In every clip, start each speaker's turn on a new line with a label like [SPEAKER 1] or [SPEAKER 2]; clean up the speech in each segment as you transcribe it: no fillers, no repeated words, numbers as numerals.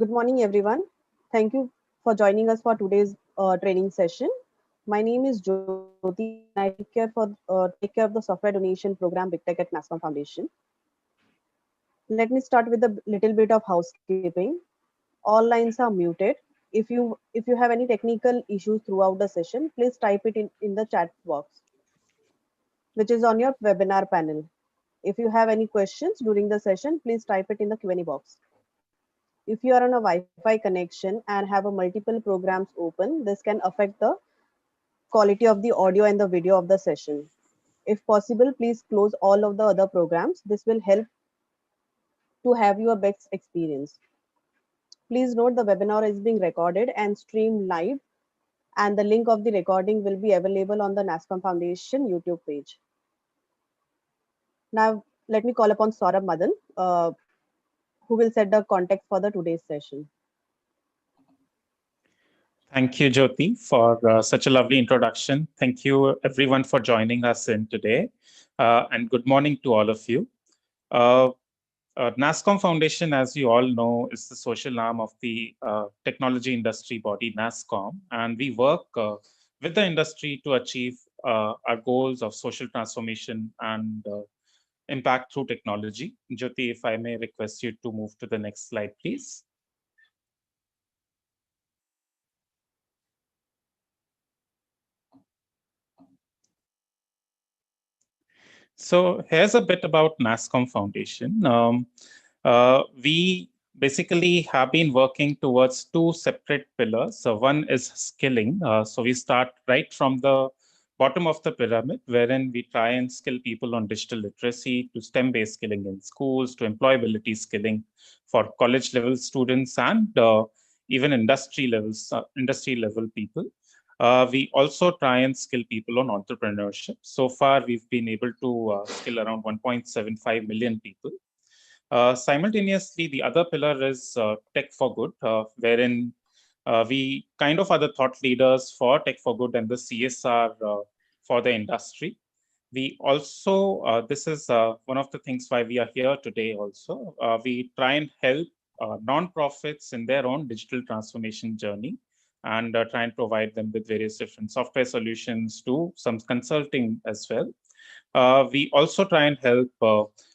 [SPEAKER 1] Good morning, everyone. Thank you for joining us for today's training session. My name is Jyoti, and I take care of the software donation program Big Tech at Nasscom Foundation. Let me start with a little bit of housekeeping. All lines are muted. If you have any technical issues throughout the session, please type it in the chat box, which is on your webinar panel. If you have any questions during the session, please type it in the Q&A box. If you are on a Wi-Fi connection and have a multiple programs open, this can affect the quality of the audio and the video of the session. If possible, please close all of the other programs. This will help to have your best experience. Please note the webinar is being recorded and streamed live, and the link of the recording will be available on the Nasscom Foundation YouTube page. Now, let me call upon Saurabh Madan, who will set the context for the today's session.
[SPEAKER 2] Thank you, Jyoti, for such a lovely introduction. Thank you, everyone, for joining us in today. And good morning to all of you. Nasscom Foundation, as you all know, is the social arm of the technology industry body, Nasscom. And we work with the industry to achieve our goals of social transformation and impact through technology. Jyoti, if I may request you to move to the next slide, please. So here's a bit about Nasscom Foundation. We basically have been working towards two separate pillars. So one is skilling. So we start right from the bottom of the pyramid, wherein we try and skill people on digital literacy, to STEM-based skilling in schools, to employability skilling for college level students, and even industry level people. We also try and skill people on entrepreneurship. So far, we've been able to skill around 1.75 million people. Simultaneously, the other pillar is Tech for Good, wherein we kind of are the thought leaders for Tech for Good and the CSR for the industry. We also, this is one of the things why we are here today also, we try and help non-profits in their own digital transformation journey, and try and provide them with various different software solutions, to some consulting as well. We also try and help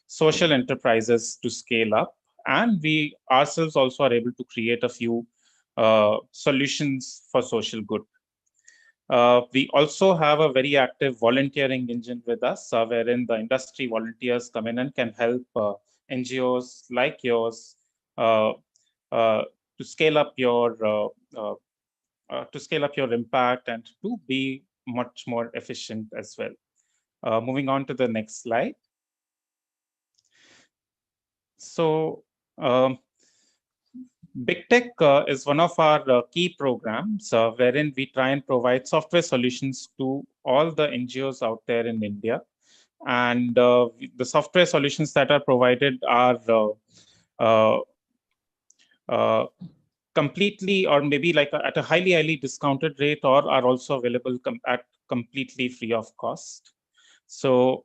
[SPEAKER 2] social enterprises to scale up, and we ourselves also are able to create a few solutions for social good. We also have a very active volunteering engine with us, wherein the industry volunteers come in and can help NGOs like yours to scale up your impact and to be much more efficient as well. Moving on to the next slide. So Big Tech is one of our key programs wherein we try and provide software solutions to all the NGOs out there in India. And the software solutions that are provided are completely, or maybe like at a highly discounted rate, or are also available at completely free of cost. So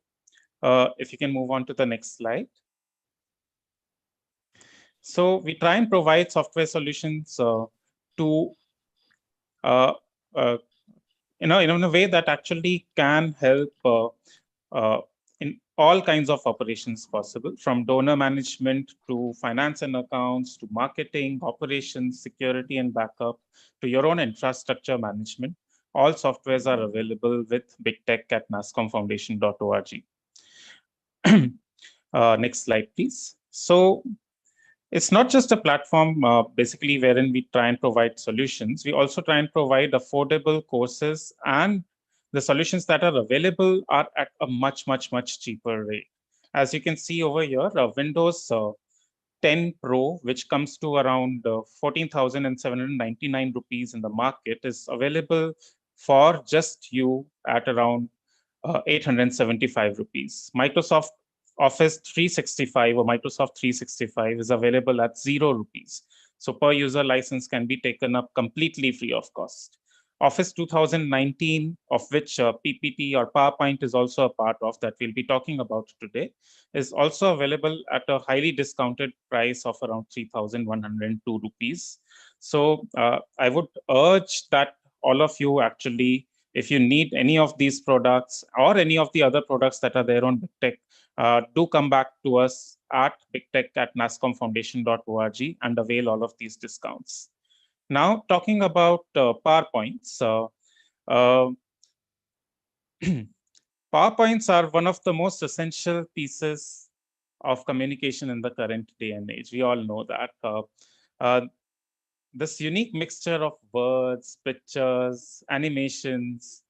[SPEAKER 2] if you can move on to the next slide. So we try and provide software solutions to in a way that actually can help in all kinds of operations possible, from donor management to finance and accounts, to marketing, operations, security and backup, to your own infrastructure management. All softwares are available with Big Tech at nasscomfoundation.org. Next slide, please. So it's not just a platform basically wherein we try and provide solutions. We also try and provide affordable courses, and the solutions that are available are at a much cheaper rate. As you can see over here, Windows 10 Pro, which comes to around 14,799 rupees in the market, is available for just you at around 875 rupees. Microsoft Office 365 or Microsoft 365 is available at 0 rupees. So per user license can be taken up completely free of cost. Office 2019, of which PPT or PowerPoint is also a part of that we'll be talking about today, is also available at a highly discounted price of around 3,102 rupees. So I would urge that all of you actually, if you need any of these products or any of the other products that are there on Big Tech, do come back to us at bigtech@nasscomfoundation.org and avail all of these discounts. Now, talking about PowerPoints. Uh, PowerPoints are one of the most essential pieces of communication in the current day and age. We all know that. Uh, this unique mixture of words, pictures, animations,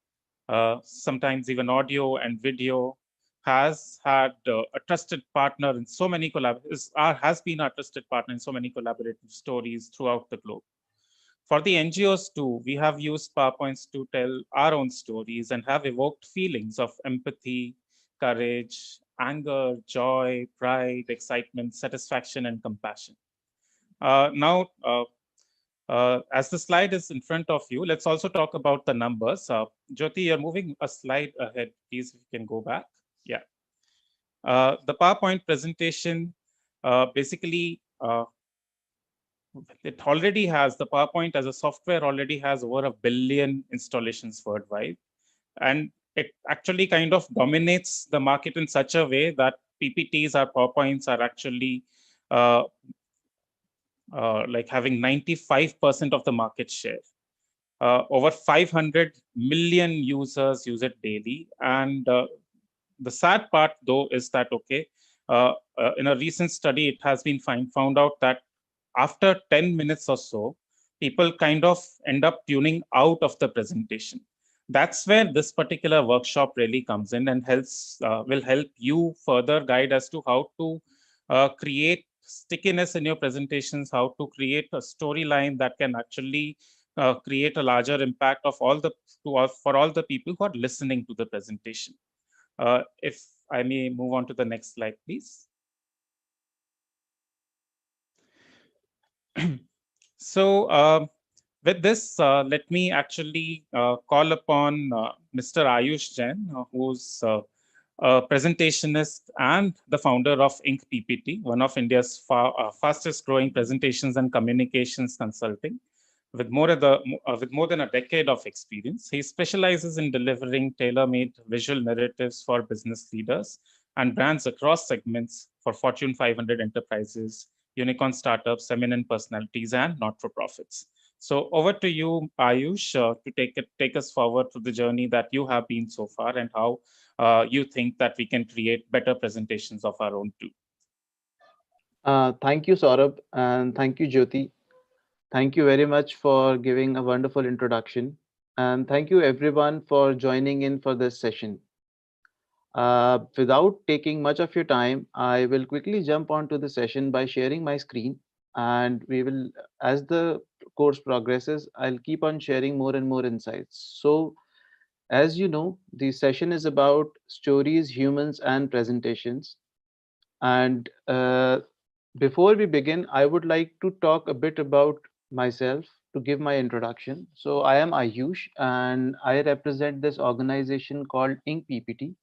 [SPEAKER 2] sometimes even audio and video, has had a trusted partner in so many has been a trusted partner in so many collaborative stories throughout the globe. For the NGOs too, we have used PowerPoints to tell our own stories and have evoked feelings of empathy, courage, anger, joy, pride, excitement, satisfaction, and compassion. Now, as the slide is in front of you, let's also talk about the numbers. Jyoti, you're moving a slide ahead. Please, if you can go back. Yeah. The PowerPoint presentation basically it already has the PowerPoint as a software already has over 1 billion installations worldwide, and it actually kind of dominates the market in such a way that PPTs or PowerPoints are actually uh, like having 95% of the market share. Over 500 million users use it daily, and the sad part though is that in a recent study it has been found out that after 10 minutes or so, people kind of end up tuning out of the presentation. That's where this particular workshop really comes in and will help you further guide as to how to create stickiness in your presentations, how to create a storyline that can actually create a larger impact for all the people who are listening to the presentation. If I may move on to the next slide, please. So with this, let me actually call upon Mr. Ayush Jain, who's a presentationist and the founder of Ink PPT, one of India's fastest growing presentations and communications consulting. With more than a decade of experience, he specializes in delivering tailor-made visual narratives for business leaders and brands across segments for Fortune 500 enterprises, unicorn startups, eminent personalities, and not-for-profits. So over to you, Ayush, to take us forward to the journey that you have been so far and how you think that we can create better presentations of our own too.
[SPEAKER 3] Thank you, Saurabh, and thank you, Jyoti. Thank you very much for giving a wonderful introduction. And thank you, everyone, for joining in for this session. Without taking much of your time, I will quickly jump onto the session by sharing my screen. And we will, as the course progresses, I'll keep on sharing more and more insights. So, as you know, the session is about stories, humans, and presentations. And before we begin, I would like to talk a bit about myself to give my introduction. So, I am Ayush and I represent this organization called Ink PPT.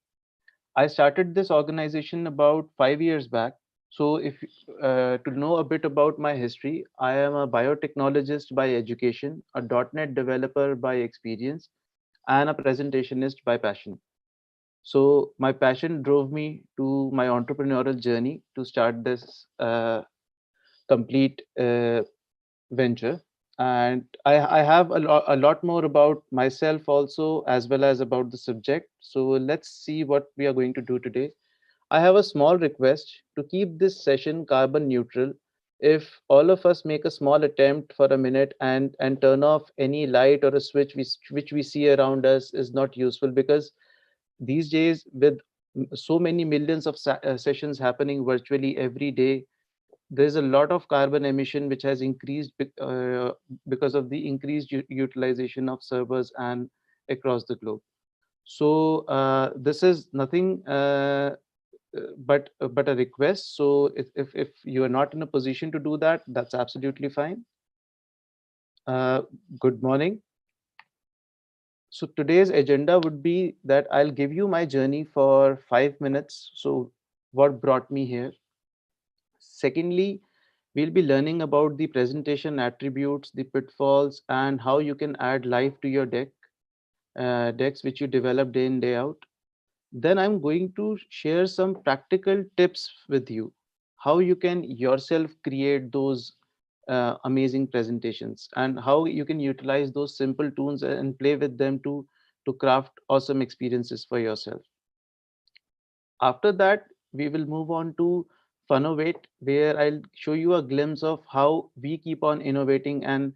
[SPEAKER 3] I started this organization about 5 years back. So, if to know a bit about my history, I am a biotechnologist by education, a .NET developer by experience, and a presentationist by passion. So my passion drove me to my entrepreneurial journey to start this complete venture. And I have a lot more about myself also, as well as about the subject. So let's see what we are going to do today. I have a small request to keep this session carbon neutral. If all of us make a small attempt for a minute and turn off any light or a switch which we see around us is not useful, because these days with so many millions of sessions happening virtually every day, there's a lot of carbon emission which has increased because of the increased utilization of servers and across the globe. So this is nothing but a request. So if you are not in a position to do that, that's absolutely fine. uh, Good morning. So today's agenda would be that I'll give you my journey for 5 minutes. So what brought me here? Secondly, we'll be learning about the presentation attributes, the pitfalls, and how you can add life to your decks which you develop day in, day out. Then I'm going to share some practical tips with you, how you can yourself create those amazing presentations and how you can utilize those simple tools and play with them to craft awesome experiences for yourself. After that, we will move on to Funovate, where I'll show you a glimpse of how we keep on innovating and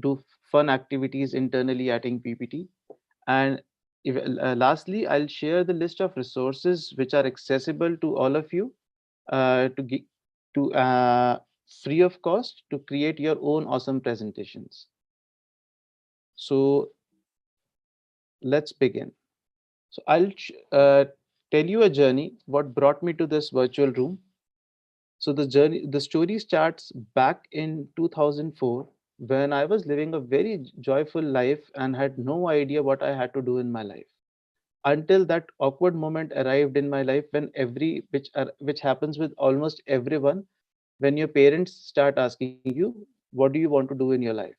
[SPEAKER 3] do fun activities internally at PPT. And lastly, I'll share the list of resources which are accessible to all of you to to free of cost to create your own awesome presentations. So let's begin. So tell you a journey, what brought me to this virtual room. So the story starts back in 2004 when I was living a very joyful life and had no idea what I had to do in my life. Until that awkward moment arrived in my life when which happens with almost everyone, when your parents start asking you, what do you want to do in your life?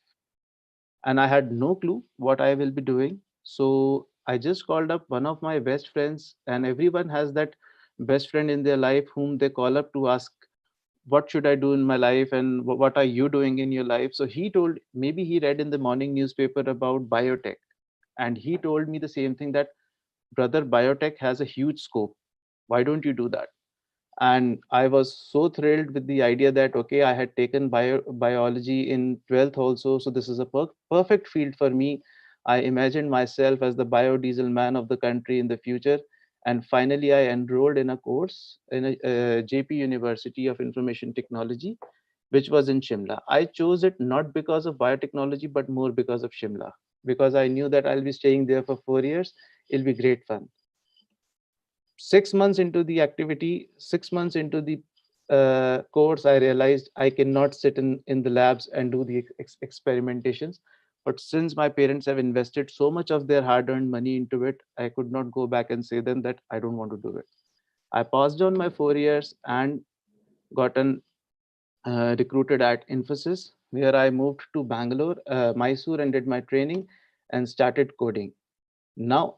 [SPEAKER 3] And I had no clue what I will be doing. So I just called up one of my best friends, and everyone has that best friend in their life whom they call up to ask, what should I do in my life and what are you doing in your life? So he told, maybe he read in the morning newspaper about biotech, and he told me the same thing, that brother, biotech has a huge scope. Why don't you do that? And I was so thrilled with the idea that, okay, I had taken biology in 12th also, so this is a perfect field for me. I imagined myself as the biodiesel man of the country in the future. And finally I enrolled in a course in a JP University of Information Technology, which was in Shimla. I chose it not because of biotechnology but more because of Shimla, because I knew that I'll be staying there for 4 years. It'll be great fun. 6 months into the activity, 6 months into the course, I realized I cannot sit in the labs and do the experimentations. But since my parents have invested so much of their hard earned money into it, I could not go back and say them that I don't want to do it. I passed on my 4 years and gotten recruited at Infosys, where I moved to Bangalore, Mysore, and did my training and started coding. Now,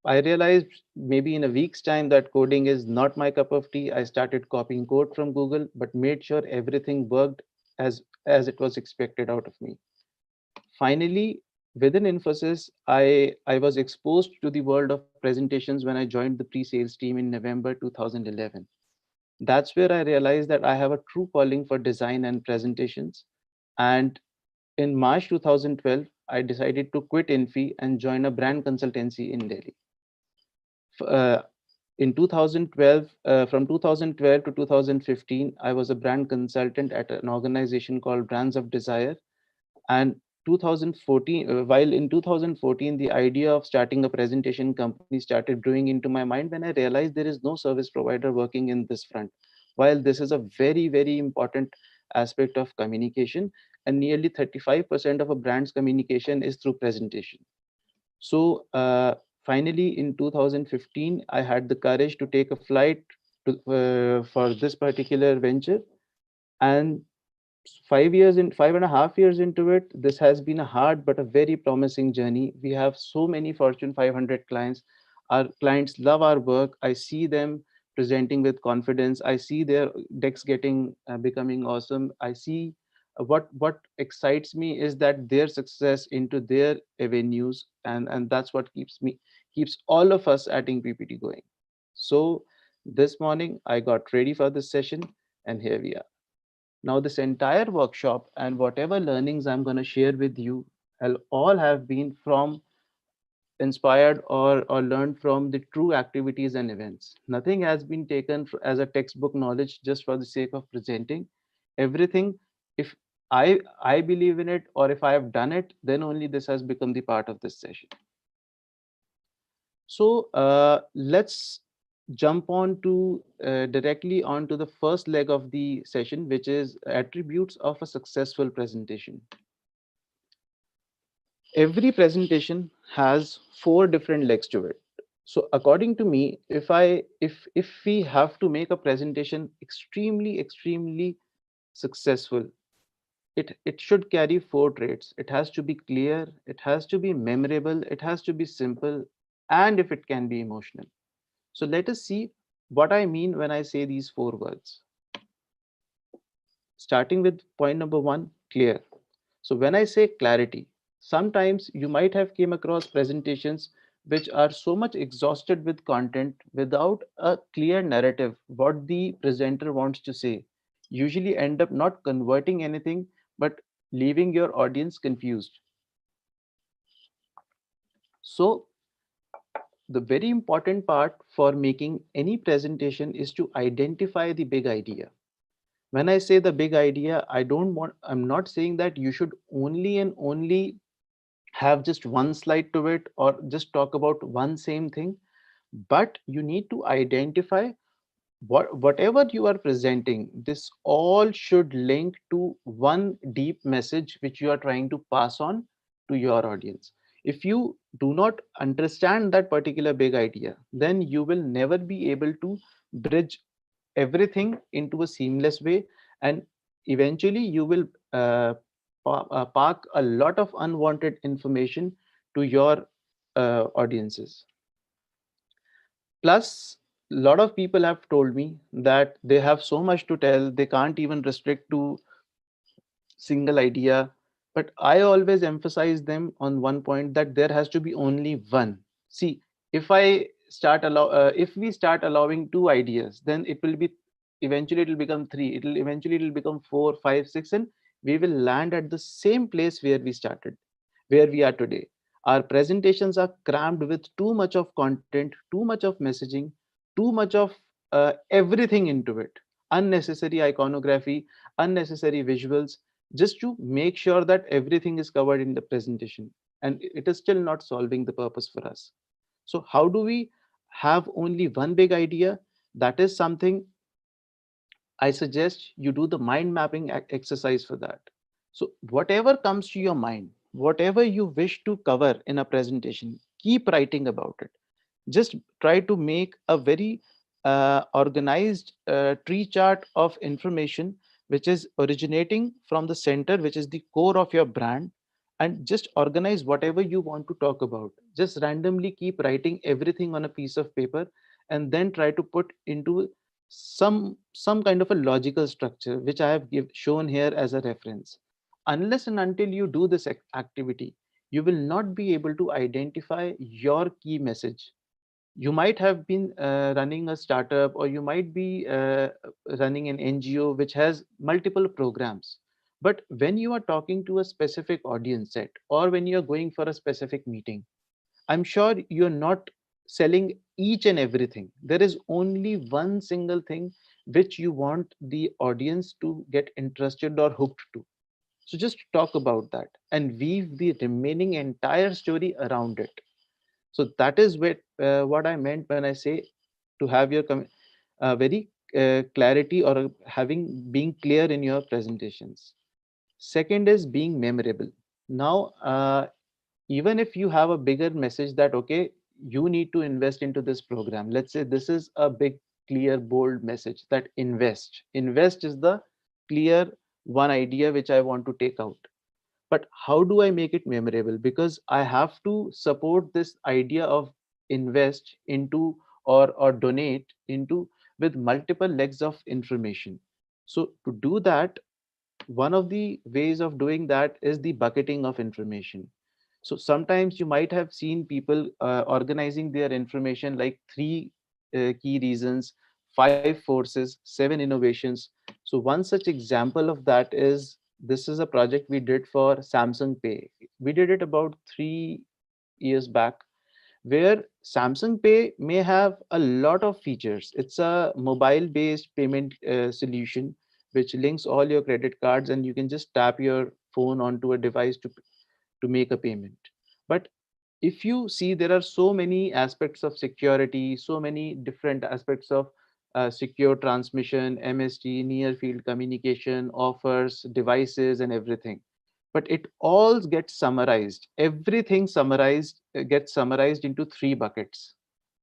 [SPEAKER 3] I realized maybe in a week's time that coding is not my cup of tea. I started copying code from Google, but made sure everything worked as it was expected out of me. Finally, within Infosys, I was exposed to the world of presentations when I joined the pre-sales team in November 2011. That's where I realized that I have a true calling for design and presentations. And in March 2012, I decided to quit Infi and join a brand consultancy in Delhi. In 2012, from 2012 to 2015, I was a brand consultant at an organization called Brands of Desire. And 2014, while in 2014, the idea of starting a presentation company started brewing into my mind when I realized there is no service provider working in this front. While this is a very, very important aspect of communication, and nearly 35% of a brand's communication is through presentation. So finally, in 2015, I had the courage to take a flight for this particular venture. And 5 years in 5.5 years into it, this has been a hard but a very promising journey. We have so many Fortune 500 clients. Our clients love our work. I see them presenting with confidence. I see their decks getting becoming awesome. I see what excites me is that their success into their avenues, and that's what keeps all of us at PPT going. So this morning I got ready for this session, and here we are. Now, this entire workshop and whatever learnings I'm going to share with you, all have been from inspired or learned from the true activities and events. Nothing has been taken as a textbook knowledge just for the sake of presenting. Everything, if I believe in it or if I have done it, then only this has become the part of this session. So let's jump on to directly onto the first leg of the session, which is attributes of a successful presentation. Every presentation has four different legs to it. So according to me, if we have to make a presentation extremely successful, it should carry four traits. It has to be clear, it has to be memorable, it has to be simple, and if it can be emotional. So let us see what I mean when I say these four words. Starting with point number one, clear. So when I say clarity, sometimes you might have came across presentations which are so much exhausted with content without a clear narrative what the presenter wants to say, usually end up not converting anything but leaving your audience confused. So the very important part for making any presentation is to identify the big idea. When I say the big idea, I'm not saying that you should only and only have just one slide to it or just talk about one same thing, but you need to identify whatever you are presenting, this all should link to one deep message which you are trying to pass on to your audience. If you do not understand that particular big idea, then you will never be able to bridge everything into a seamless way, and eventually you will park a lot of unwanted information to your audiences. Plus, a lot of people have told me that they have so much to tell, they can't even restrict to single idea. But I always emphasize them on one point, that there has to be only one. See, if we start allowing two ideas, then it will be eventually it will become three. It'll become four, five, six, and we will land at the same place where we started, where we are today. Our presentations are crammed with too much of content, too much of messaging, too much of everything into it. Unnecessary iconography, unnecessary visuals, just to make sure that everything is covered in the presentation. And it is still not solving the purpose for us. So, how do we have only one big idea? That is something I suggest you do the mind mapping exercise for that. So, whatever comes to your mind, whatever you wish to cover in a presentation, keep writing about it. Just try to make a very organized tree chart of information which is originating from the center, which is the core of your brand, and just organize whatever you want to talk about. Just randomly keep writing everything on a piece of paper, and then try to put into some kind of a logical structure which I have shown here as a reference. Unless and until you do this activity, you will not be able to identify your key message. You might have been running a startup, or you might be running an NGO which has multiple programs. But when you are talking to a specific audience set, or when you are going for a specific meeting, I'm sure you're not selling each and everything. There is only one single thing which you want the audience to get interested or hooked to. So just talk about that and weave the remaining entire story around it. So that is what I meant when I say to have your very clarity, or having being clear in your presentations. Second is being memorable. Now, even if you have a bigger message that, okay, you need to invest into this program. Let's say this is a big, clear, bold message that invest is the clear one idea which I want to take out. But how do I make it memorable? Because I have to support this idea of invest into, or donate into, with multiple legs of information. So to do that, one of the ways of doing that is the bucketing of information. So sometimes you might have seen people organizing their information like three key reasons, five forces, seven innovations. So one such example of that is, this is a project we did for Samsung Pay. We did it about 3 years back, where Samsung Pay may have a lot of features. It's a mobile based payment solution which links all your credit cards, and you can just tap your phone onto a device to make a payment. But if you see, there are so many aspects of security, so many different aspects of secure transmission, MST, near field communication, offers, devices, and everything. but it all gets summarized. Everything summarized gets summarized into three buckets: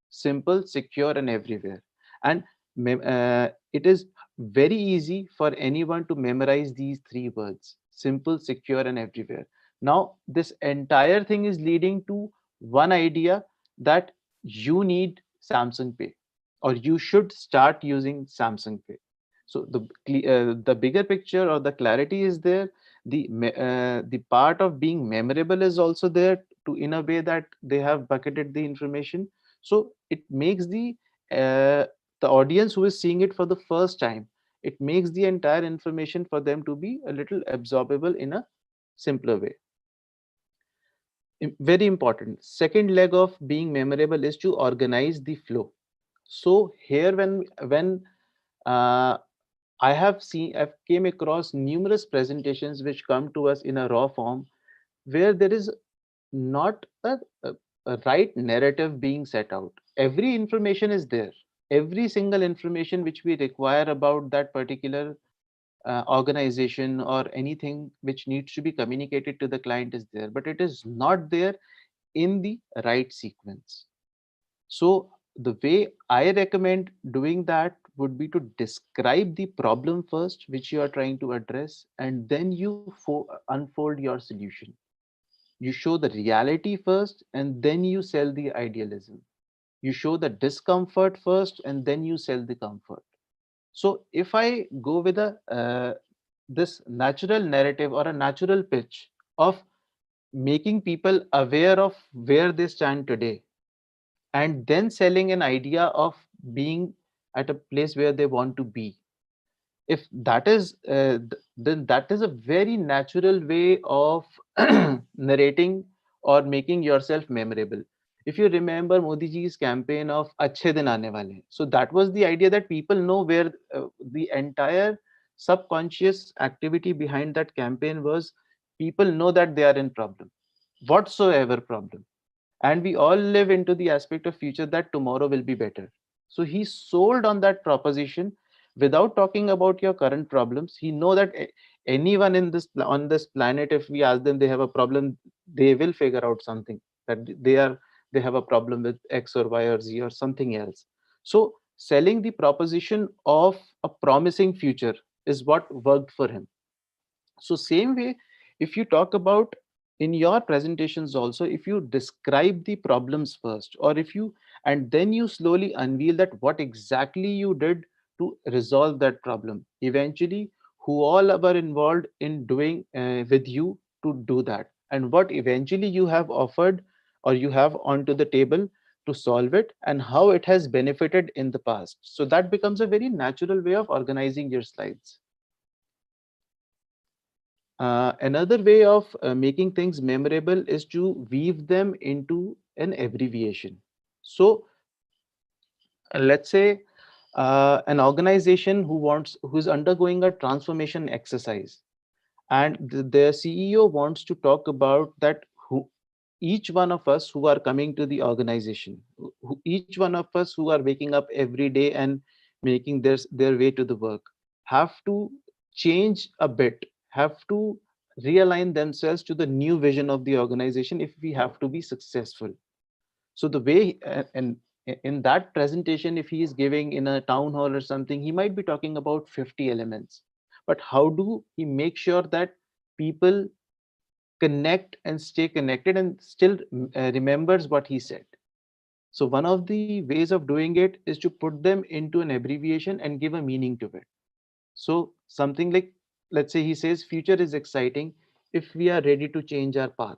[SPEAKER 3] simple, secure, and everywhere. And it is very easy for anyone to memorize these three words: simple, secure, and everywhere. Now, this entire thing is leading to one idea, that you need Samsung Pay, or you should start using Samsung Pay. So the bigger picture or the clarity is there. The part of being memorable is also there, to in a way that they have bucketed the information. So it makes uh, the audience who is seeing it for the first time, it makes the entire information for them to be a little absorbable in a simpler way. Very important. Second leg of being memorable is to organize the flow. So here, when uh, I've came across numerous presentations which come to us in a raw form, where there is not a right narrative being set out. Every information is there. Every single information which we require about that particular organization or anything which needs to be communicated to the client is there, but it is not there in the right sequence. So the way I recommend doing that would be to describe the problem first, which you are trying to address, and then you unfold your solution. You show the reality first, and then you sell the idealism. You show the discomfort first, and then you sell the comfort. So if I go with a this natural narrative or a natural pitch of making people aware of where they stand today, and then selling an idea of being at a place where they want to be, if that is then that is a very natural way of narrating or making yourself memorable. If you remember Modi ji's campaign of Achhe Din Aane Wale Hain, so that was the idea that people know where the entire subconscious activity behind that campaign was: people know that they are in problem, whatsoever problem, and we all live into the aspect of future that tomorrow will be better. So he sold on that proposition without talking about your current problems. He know that anyone in on this planet, if we ask them they have a problem, they will figure out something, that they have a problem with X or Y or Z or something else. So selling the proposition of a promising future is what worked for him. So same way, if you talk about in your presentations also, if you describe the problems first, or if you and then you slowly unveil that what exactly you did to resolve that problem, eventually who all were involved in doing with you to do that, and what eventually you have offered or you have onto the table to solve it, and how it has benefited in the past. So that becomes a very natural way of organizing your slides. Another way of making things memorable is to weave them into an abbreviation. So let's say an organization who's undergoing a transformation exercise, and the CEO wants to talk about that, who each one of us who are coming to the organization, each one of us who are waking up every day and making their way to the work, have to change a bit, have to realign themselves to the new vision of the organization if we have to be successful. So the way and in that presentation, if he is giving in a town hall or something, he might be talking about 50 elements, but how do he make sure that people connect and stay connected and still remembers what he said? So one of the ways of doing it is to put them into an abbreviation and give a meaning to it. So something like, let's say he says, future is exciting if we are ready to change our path.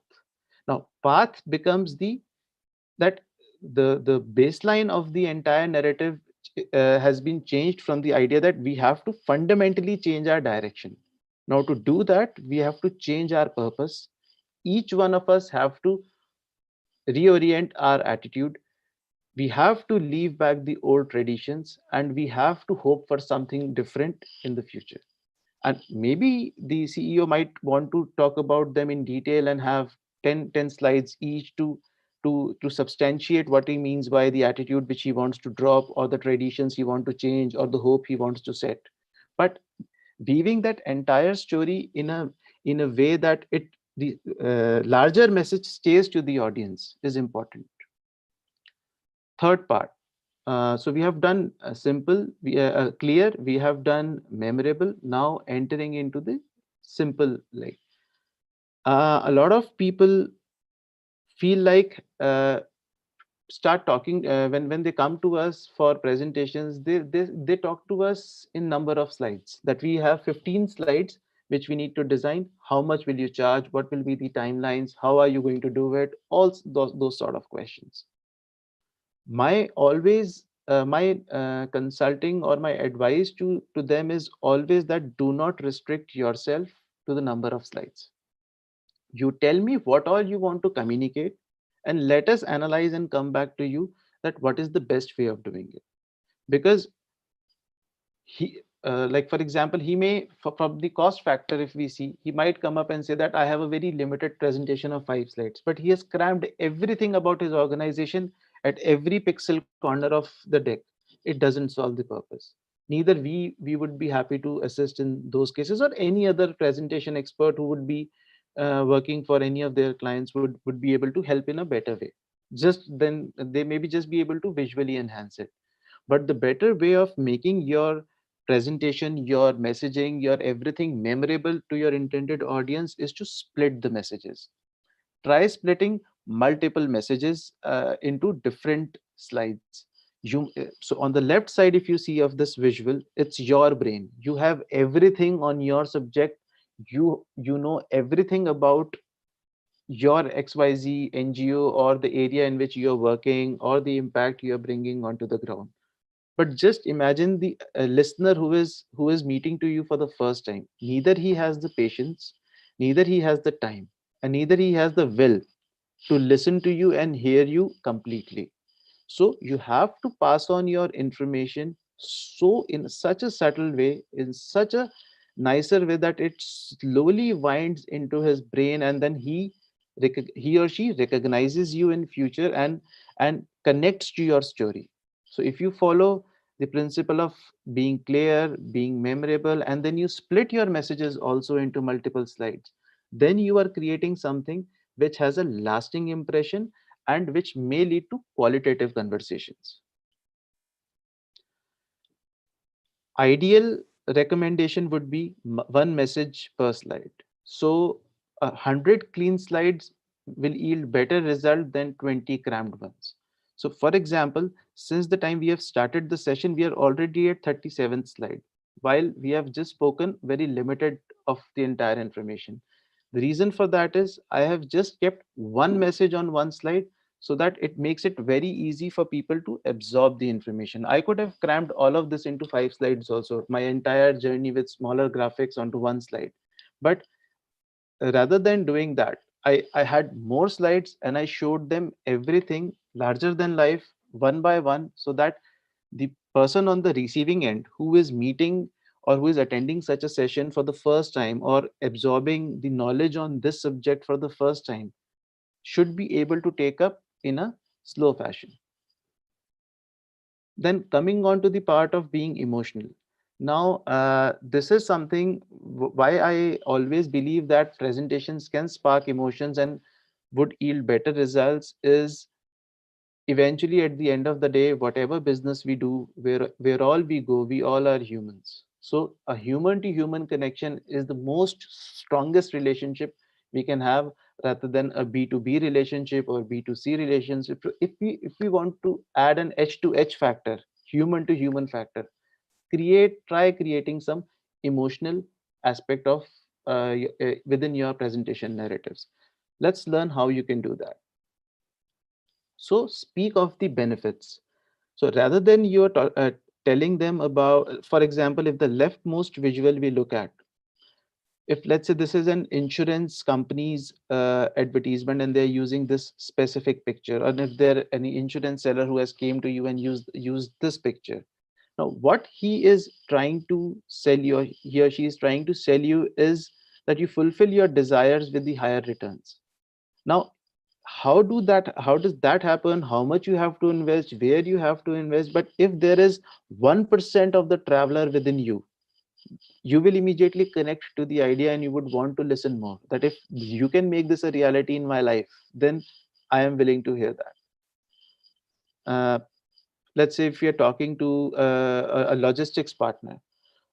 [SPEAKER 3] Now path becomes that the baseline of the entire narrative has been changed from the idea that we have to fundamentally change our direction. Now to do that, we have to change our purpose. Each one of us have to reorient our attitude. We have to leave back the old traditions, and we have to hope for something different in the future. And maybe the CEO might want to talk about them in detail and have ten slides each to substantiate what he means by the attitude which he wants to drop, or the traditions he wants to change, or the hope he wants to set. But weaving that entire story in a way that the larger message stays to the audience is important. Third part. So we have done simple, clear, we have done memorable. Now entering into the simple, like a lot of people feel like start talking when they come to us for presentations. They talk to us in number of slides, that we have 15 slides which we need to design. How much will you charge? What will be the timelines? How are you going to do it? All those sort of questions. My consulting or my advice to them is always that do not restrict yourself to the number of slides. You tell me what all you want to communicate, and let us analyze and come back to you that what is the best way of doing it. Because he like for example, he may from the cost factor, if we see, he might come up and say that I have a very limited presentation of 5 slides, but he has crammed everything about his organization at every pixel corner of the deck. It doesn't solve the purpose. Neither we would be happy to assist in those cases, or any other presentation expert who would be working for any of their clients would be able to help in a better way. Just then they maybe just be able to visually enhance it. But the better way of making your presentation, your messaging, your everything memorable to your intended audience is to split the messages. Try splitting multiple messages into different slides. So on the left side, if you see of this visual, it's your brain. You have everything on your subject. You know everything about your XYZ NGO, or the area in which you're working, or the impact you're bringing onto the ground. But just imagine the listener who is meeting to you for the first time. Neither he has the patience, neither he has the time, and neither he has the will to listen to you and hear you completely. So you have to pass on your information so in such a subtle way, in such a nicer way, that it slowly winds into his brain, and then he or she recognizes you in future and connects to your story. So if you follow the principle of being clear, being memorable, and then you split your messages also into multiple slides, then you are creating something which has a lasting impression and which may lead to qualitative conversations. Ideal recommendation would be one message per slide. So 100 clean slides will yield better result than 20 crammed ones. So for example, since the time we have started the session, we are already at 37th slide, while we have just spoken very limited of the entire information. The reason for that is I have just kept one message on one slide, so that it makes it very easy for people to absorb the information. I could have crammed all of this into 5 slides also, my entire journey with smaller graphics onto one slide. But rather than doing that, I had more slides and I showed them everything larger than life, one by one, so that the person on the receiving end who is meeting or who is attending such a session for the first time, or absorbing the knowledge on this subject for the first time, should be able to take up in a slow fashion. Then coming on to the part of being emotional. Now, this is something why I always believe that presentations can spark emotions and would yield better results is, eventually at the end of the day, whatever business we do, where all we go, we all are humans. So a human to human connection is the most strongest relationship we can have, rather than a B2B relationship or B2C relationship. If we want to add an H to H factor, human to human factor, try creating some emotional aspect of within your presentation narratives. Let's learn how you can do that. So speak of the benefits. So rather than telling them about, for example, if the leftmost visual we look at, if let's say this is an insurance company's advertisement and they're using this specific picture, and if there any insurance seller who has came to you and used this picture. Now, what he is trying to sell you, or he or she is trying to sell you, is that you fulfill your desires with the higher returns. Now, how does that happen? How much you have to invest, where you have to invest? But if there is 1% of the traveler within you, you will immediately connect to the idea and you would want to listen more. That if you can make this a reality in my life, then I am willing to hear that. Let's say if you're talking to a logistics partner,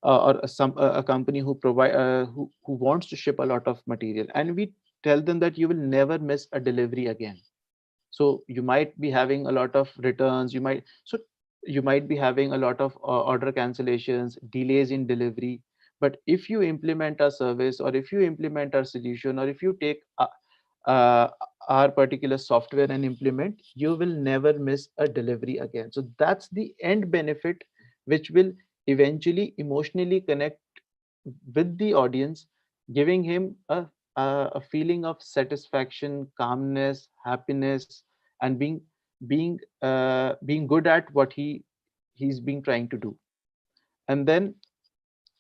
[SPEAKER 3] or a company who provide who wants to ship a lot of material, and we tell them that you will never miss a delivery again. So you might be having a lot of returns, you might be having a lot of order cancellations, delays in delivery. But if you implement our service, or if you implement our solution, or if you take uh, our particular software and implement, you will never miss a delivery again. So that's the end benefit, which will eventually emotionally connect with the audience, giving him a feeling of satisfaction, calmness, happiness, and being good at what he's been trying to do. And then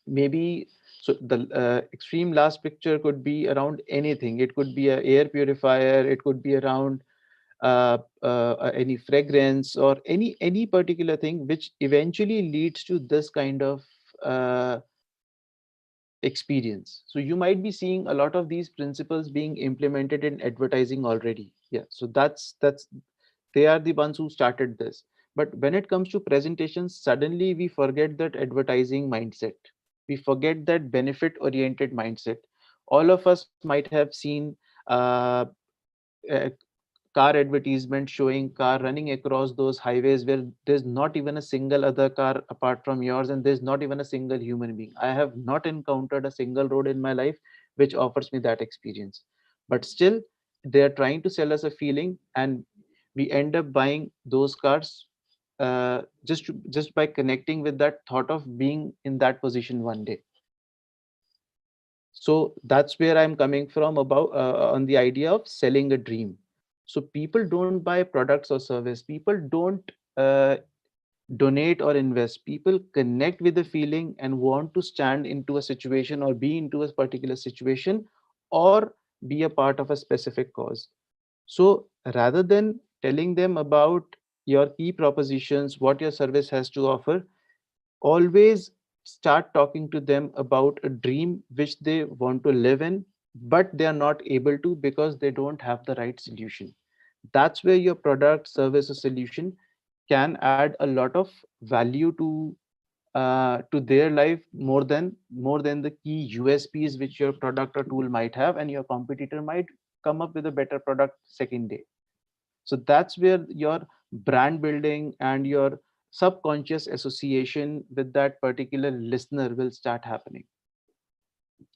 [SPEAKER 3] maybe, so the extreme last picture could be around anything. It could be a air purifier, it could be around any fragrance, or any particular thing which eventually leads to this kind of uh, experience. So you might be seeing a lot of these principles being implemented in advertising already. Yeah, so that's they are the ones who started this. But when it comes to presentations, suddenly we forget that advertising mindset, we forget that benefit oriented mindset. All of us might have seen uh, uh, car advertisement showing car running across those highways where there's not even a single other car apart from yours, and there's not even a single human being. I have not encountered a single road in my life which offers me that experience. But still, they are trying to sell us a feeling, and we end up buying those cars just by connecting with that thought of being in that position one day. So that's where I'm coming from about on the idea of selling a dream. So people don't buy products or service, people don't uh, donate or invest, people connect with the feeling and want to stand into a situation or be into a particular situation, or be a part of a specific cause. So rather than telling them about your key propositions, what your service has to offer, always start talking to them about a dream which they want to live in, but they are not able to because they don't have the right solution. That's where your product, service, or solution can add a lot of value to their life, more than the key USPs which your product or tool might have, and your competitor might come up with a better product second day. So that's where your brand building and your subconscious association with that particular listener will start happening.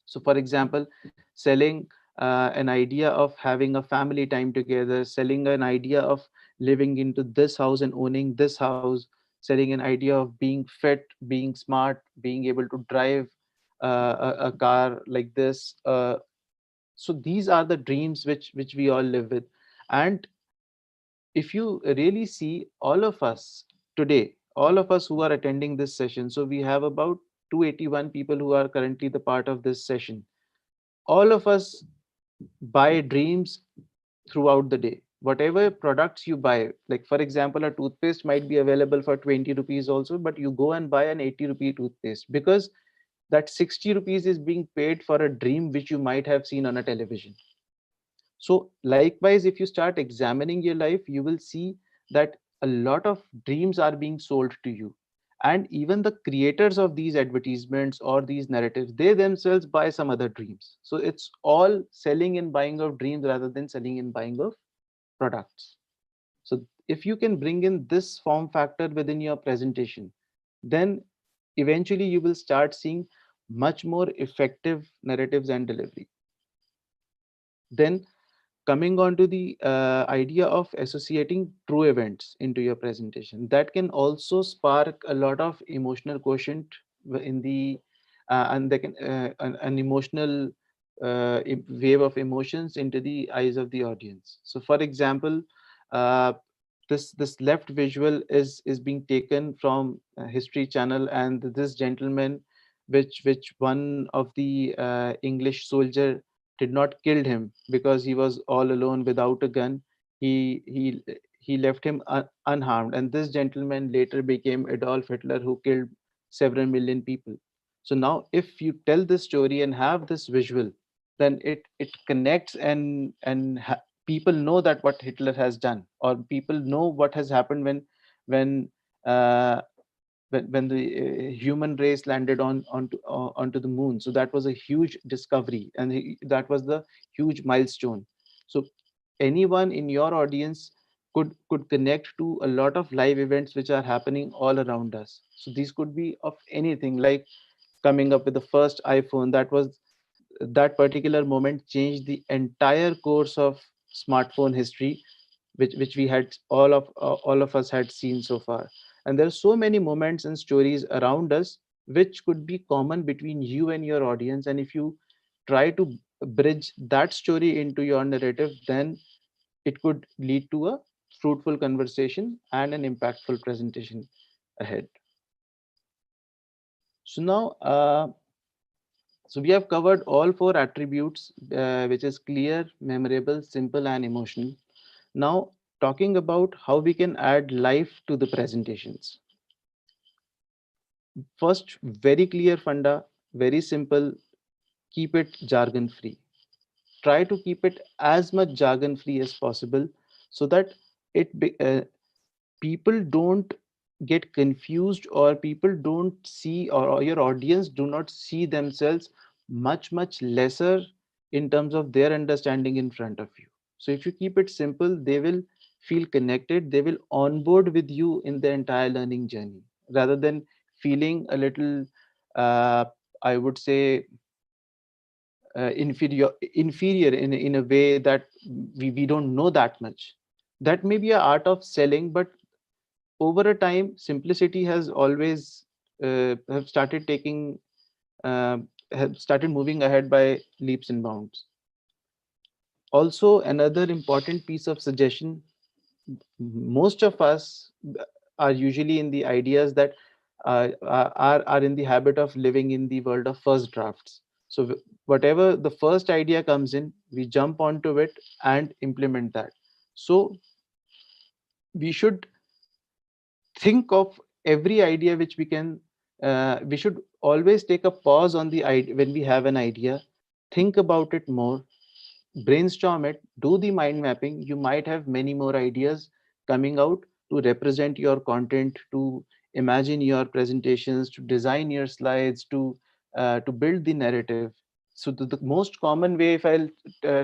[SPEAKER 3] So for example, selling an idea of having a family time together, selling an idea of living into this house and owning this house, selling an idea of being fit, being smart, being able to drive a car like this. So these are the dreams which we all live with. And if you really see, all of us today, all of us who are attending this session, so we have about 281 people who are currently the part of this session. All of us buy dreams throughout the day. Whatever products you buy, like for example, a toothpaste might be available for 20 rupees also, but you go and buy an 80 rupee toothpaste because that 60 rupees is being paid for a dream which you might have seen on a television. So likewise, if you start examining your life, you will see that a lot of dreams are being sold to you. And even the creators of these advertisements or these narratives, they themselves buy some other dreams. So it's all selling and buying of dreams rather than selling and buying of products. So if you can bring in this form factor within your presentation, then eventually you will start seeing much more effective narratives and delivery. Then coming on to the idea of associating true events into your presentation, that can also spark a lot of emotional quotient in the and they can an emotional wave of emotions into the eyes of the audience. So for example, uh, this left visual is being taken from History Channel, and this gentleman, which one of the English soldier did not kill him because he was all alone without a gun. He left him unharmed, and this gentleman later became Adolf Hitler, who killed several million people. So now if you tell this story and have this visual, then it connects, people know that what Hitler has done, or people know what has happened when uh, when the human race landed onto the moon. So that was a huge discovery, and that was the huge milestone. So anyone in your audience could connect to a lot of live events which are happening all around us. So these could be of anything, like coming up with the first iPhone. That particular moment changed the entire course of smartphone history, which we had all of us had seen so far. And there are so many moments and stories around us which could be common between you and your audience, and if you try to bridge that story into your narrative, then it could lead to a fruitful conversation and an impactful presentation ahead. So now, so we have covered all four attributes, which is clear, memorable, simple, and emotional. Now, talking about how we can add life to the presentations. First, very clear funda, very simple, keep it jargon free. Try to keep it as much jargon free as possible, so that people don't get confused, or people don't see, or your audience do not see themselves much lesser in terms of their understanding in front of you. So if you keep it simple, they will feel connected, they will onboard with you in the entire learning journey, rather than feeling a little, uh, I would say, inferior in a way that we don't know that much. That may be a art of selling, but over a time, simplicity has always have started taking have started moving ahead by leaps and bounds. Also, another important piece of suggestion: most of us are usually in the ideas that are in the habit of living in the world of first drafts. So whatever the first idea comes in, we jump onto it and implement that. So we should think of every idea which we should always take a pause on the idea. When we have an idea, think about it more, brainstorm it, do the mind mapping. You might have many more ideas coming out to represent your content, to imagine your presentations, to design your slides, to build the narrative. So the most common way, if I'll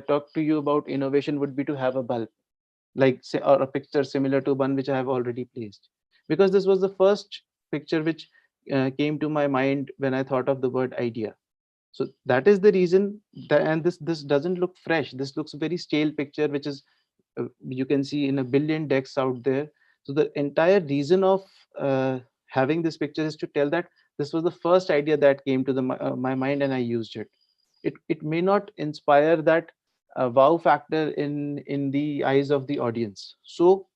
[SPEAKER 3] talk to you about innovation, would be to have a bulb, like say, or a picture similar to one which I have already placed, because this was the first picture which came to my mind when I thought of the word idea. So that is the reason that, and this doesn't look fresh. This looks a very stale picture, which is you can see in a billion decks out there. So the entire reason of having this picture is to tell that this was the first idea that came to my mind, and I used it. It may not inspire that wow factor in the eyes of the audience. So,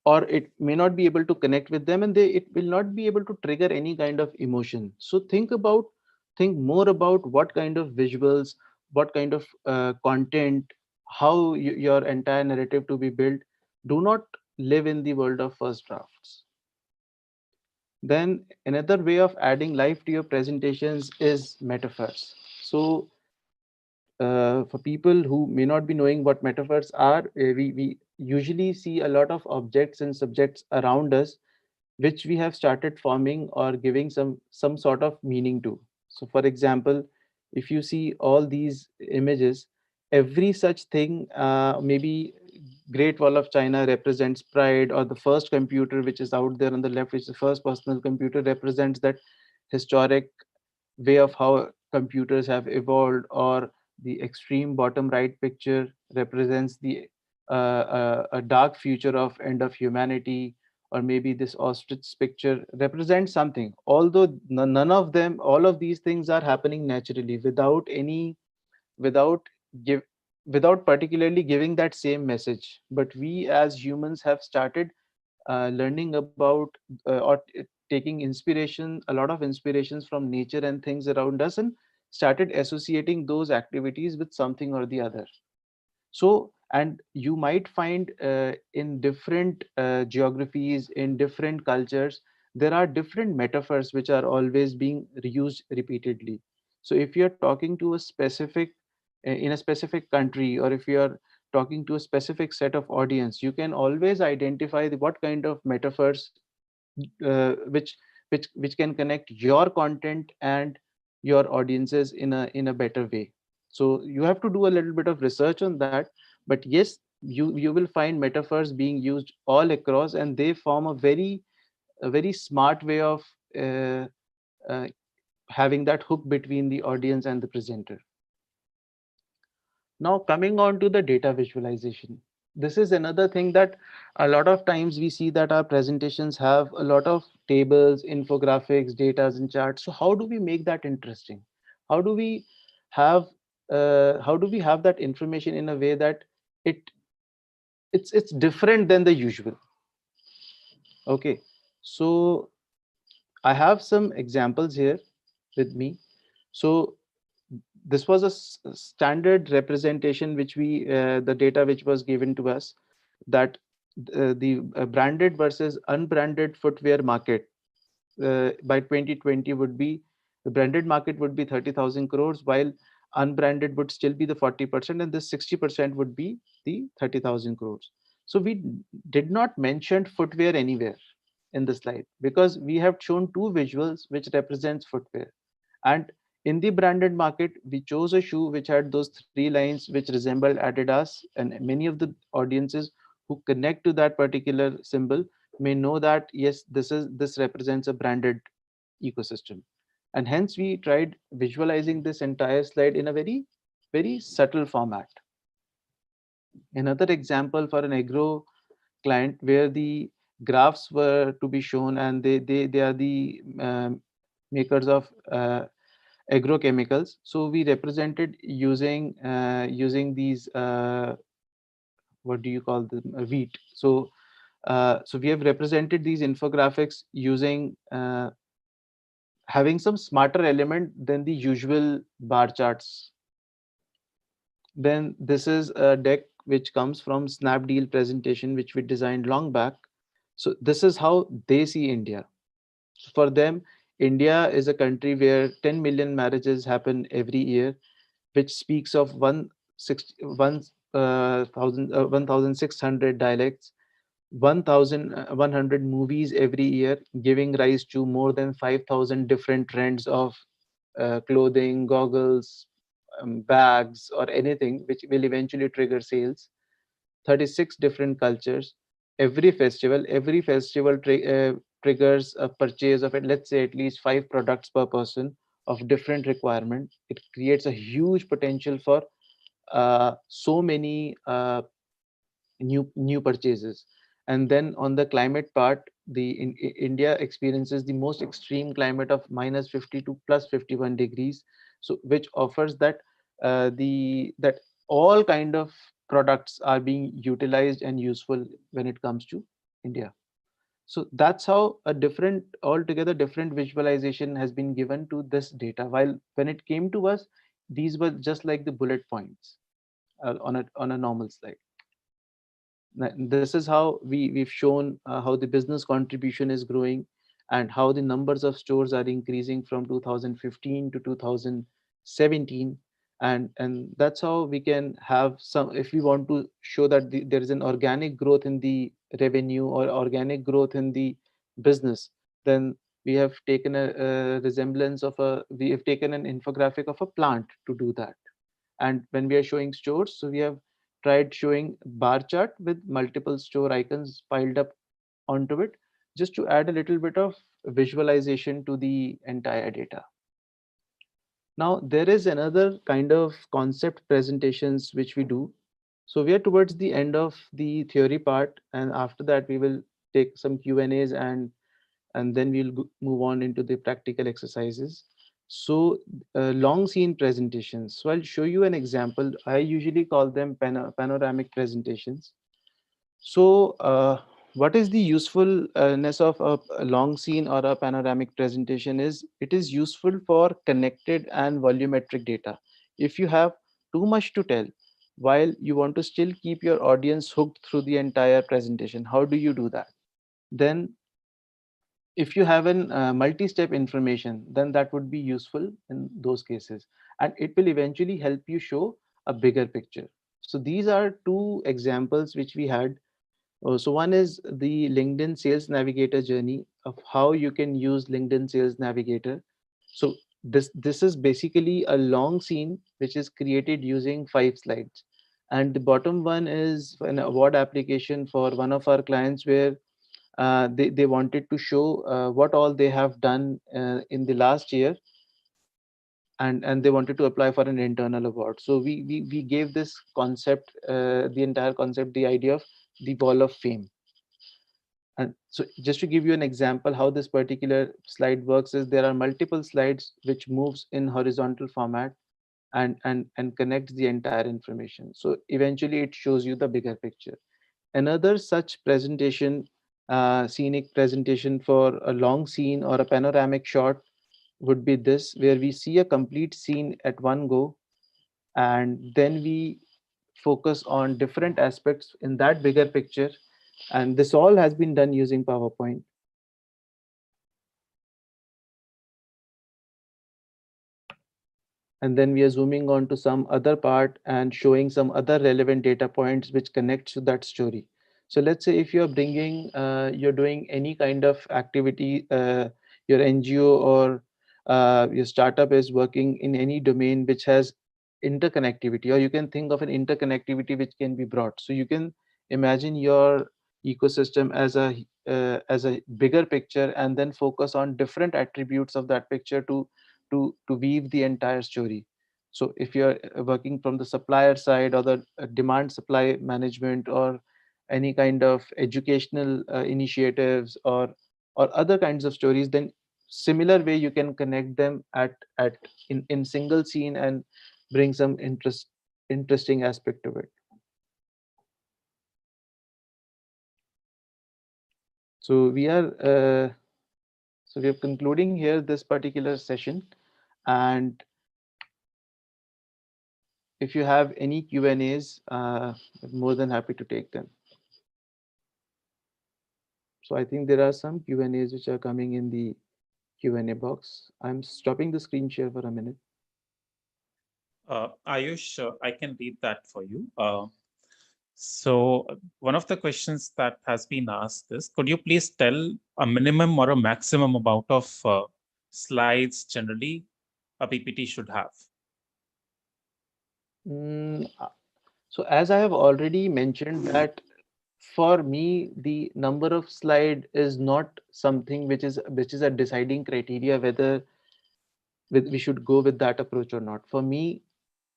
[SPEAKER 3] or it may not be able to connect with them, and it will not be able to trigger any kind of emotion. So think more about what kind of visuals, what kind of content, how your entire narrative to be built. Do not live in the world of first drafts. Then another way of adding life to your presentations is metaphors. So for people who may not be knowing what metaphors are, we usually see a lot of objects and subjects around us which we have started forming or giving some sort of meaning to. So for example, if you see all these images, every such thing, maybe Great Wall of China represents pride, or the first computer which is out there on the left, which is the first personal computer, represents that historic way of how computers have evolved, or the extreme bottom right picture represents the a dark future of end of humanity, or maybe this ostrich picture represents something. Although none of them, all of these things are happening naturally, without give without particularly giving that same message. But we as humans have started learning about taking inspiration, a lot of inspirations from nature and things around us, and started associating those activities with something or the other. So, and you might find in different geographies, in different cultures, there are different metaphors which are always being reused repeatedly. So if you're talking to a specific in a specific country, or if you are talking to a specific set of audience, you can always identify what kind of metaphors which can connect your content and your audiences in a better way. So you have to do a little bit of research on that, but yes, you will find metaphors being used all across, and they form a very smart way of uh, uh, having that hook between the audience and the presenter. Now, coming on to the data visualization. This is another thing that a lot of times we see that our presentations have a lot of tables, infographics, data, and charts. So how do we make that interesting? How do we have how do we have that information in a way that it it's different than the usual? Okay, so I have some examples here with me. So this was a standard representation which the data which was given to us, that the branded versus unbranded footwear market by 2020 would be, the branded market would be 30,000 crores, while unbranded would still be the 40%, and this 60% would be the 30,000 crores. So we did not mention footwear anywhere in the slide, because we have shown two visuals which represents footwear. And in the branded market, we chose a shoe which had those three lines which resembled Adidas, and many of the audiences who connect to that particular symbol may know that yes, this represents a branded ecosystem. And hence we tried visualizing this entire slide in a very subtle format. Another example for an agro client where the graphs were to be shown, and they are the makers of agrochemicals. So we represented using these what do you call them, wheat. So we have represented these infographics using having some smarter element than the usual bar charts. Then this is a deck which comes from Snapdeal presentation, which we designed long back. So this is how they see India. For them, India is a country where 10 million marriages happen every year, which speaks of 1,600 dialects, 1,100 movies every year, giving rise to more than 5,000 different trends of clothing, goggles, bags, or anything which will eventually trigger sales. 36 different cultures. Every festival triggers a purchase of it, let's say at least 5 products per person of different requirement. It creates a huge potential for so many new purchases. And then on the climate part, India experiences the most extreme climate of -50 to +51 degrees, so which offers that all kind of products are being utilized and useful when it comes to India. So that's how a different, altogether different visualization has been given to this data, while when it came to us, these were just like the bullet points on a normal slide. This is how we've shown how the business contribution is growing, and how the numbers of stores are increasing from 2015 to 2017. And that's how we can have some, if we want to show that there is an organic growth in the revenue or organic growth in the business, then we have taken a resemblance of a we have taken an infographic of a plant to do that. And when we are showing stores, so we have tried showing bar chart with multiple store icons piled up onto it, just to add a little bit of visualization to the entire data. Now there is another kind of concept presentations which we do. So we are towards the end of the theory part, and after that we will take some Q and A's, and then we'll move on into the practical exercises. So long scene presentations. So I'll show you an example. I usually call them panoramic presentations. So what is the usefulness of a long scene or a panoramic presentation? Is it is useful for connected and volumetric data. If you have too much to tell while you want to still keep your audience hooked through the entire presentation, how do you do that? Then if you have an multi-step information, then that would be useful in those cases, and it will eventually help you show a bigger picture. So these are two examples which we had. So one is the LinkedIn Sales Navigator journey of how you can use LinkedIn Sales Navigator. So this is basically a long scene which is created using 5 slides. And the bottom one is an award application for one of our clients where they wanted to show what all they have done in the last year, and they wanted to apply for an internal award. So we gave this concept, the entire concept, the idea of the wall of fame. And so just to give you an example how this particular slide works is there are multiple slides which moves in horizontal format and connects the entire information. So eventually it shows you the bigger picture. Another such presentation, scenic presentation for a long scene or a panoramic shot would be this, where we see a complete scene at one go, and then we focus on different aspects in that bigger picture. And this all has been done using PowerPoint. And then we are zooming on to some other part and showing some other relevant data points which connects to that story. So let's say if you're bringing you're doing any kind of activity, your NGO or your startup is working in any domain which has interconnectivity, or you can think of an interconnectivity which can be brought. So you can imagine your ecosystem as a bigger picture, and then focus on different attributes of that picture to weave the entire story. So if you're working from the supplier side, or the demand supply management, or any kind of educational initiatives, or other kinds of stories, then similar way you can connect them at in single scene and bring some interesting aspect to it. So we are concluding here this particular session, and if you have any Q&As, I'm more than happy to take them. So I think there are some Q&As which are coming in the Q&A box. I'm stopping the screen share for a minute.
[SPEAKER 2] Ayush, I can read that for you. So one of the questions that has been asked is, could you please tell a minimum or a maximum amount of slides generally a PPT should have?
[SPEAKER 3] So as I have already mentioned that for me, the number of slide is not something which is a deciding criteria whether we should go with that approach or not. For me,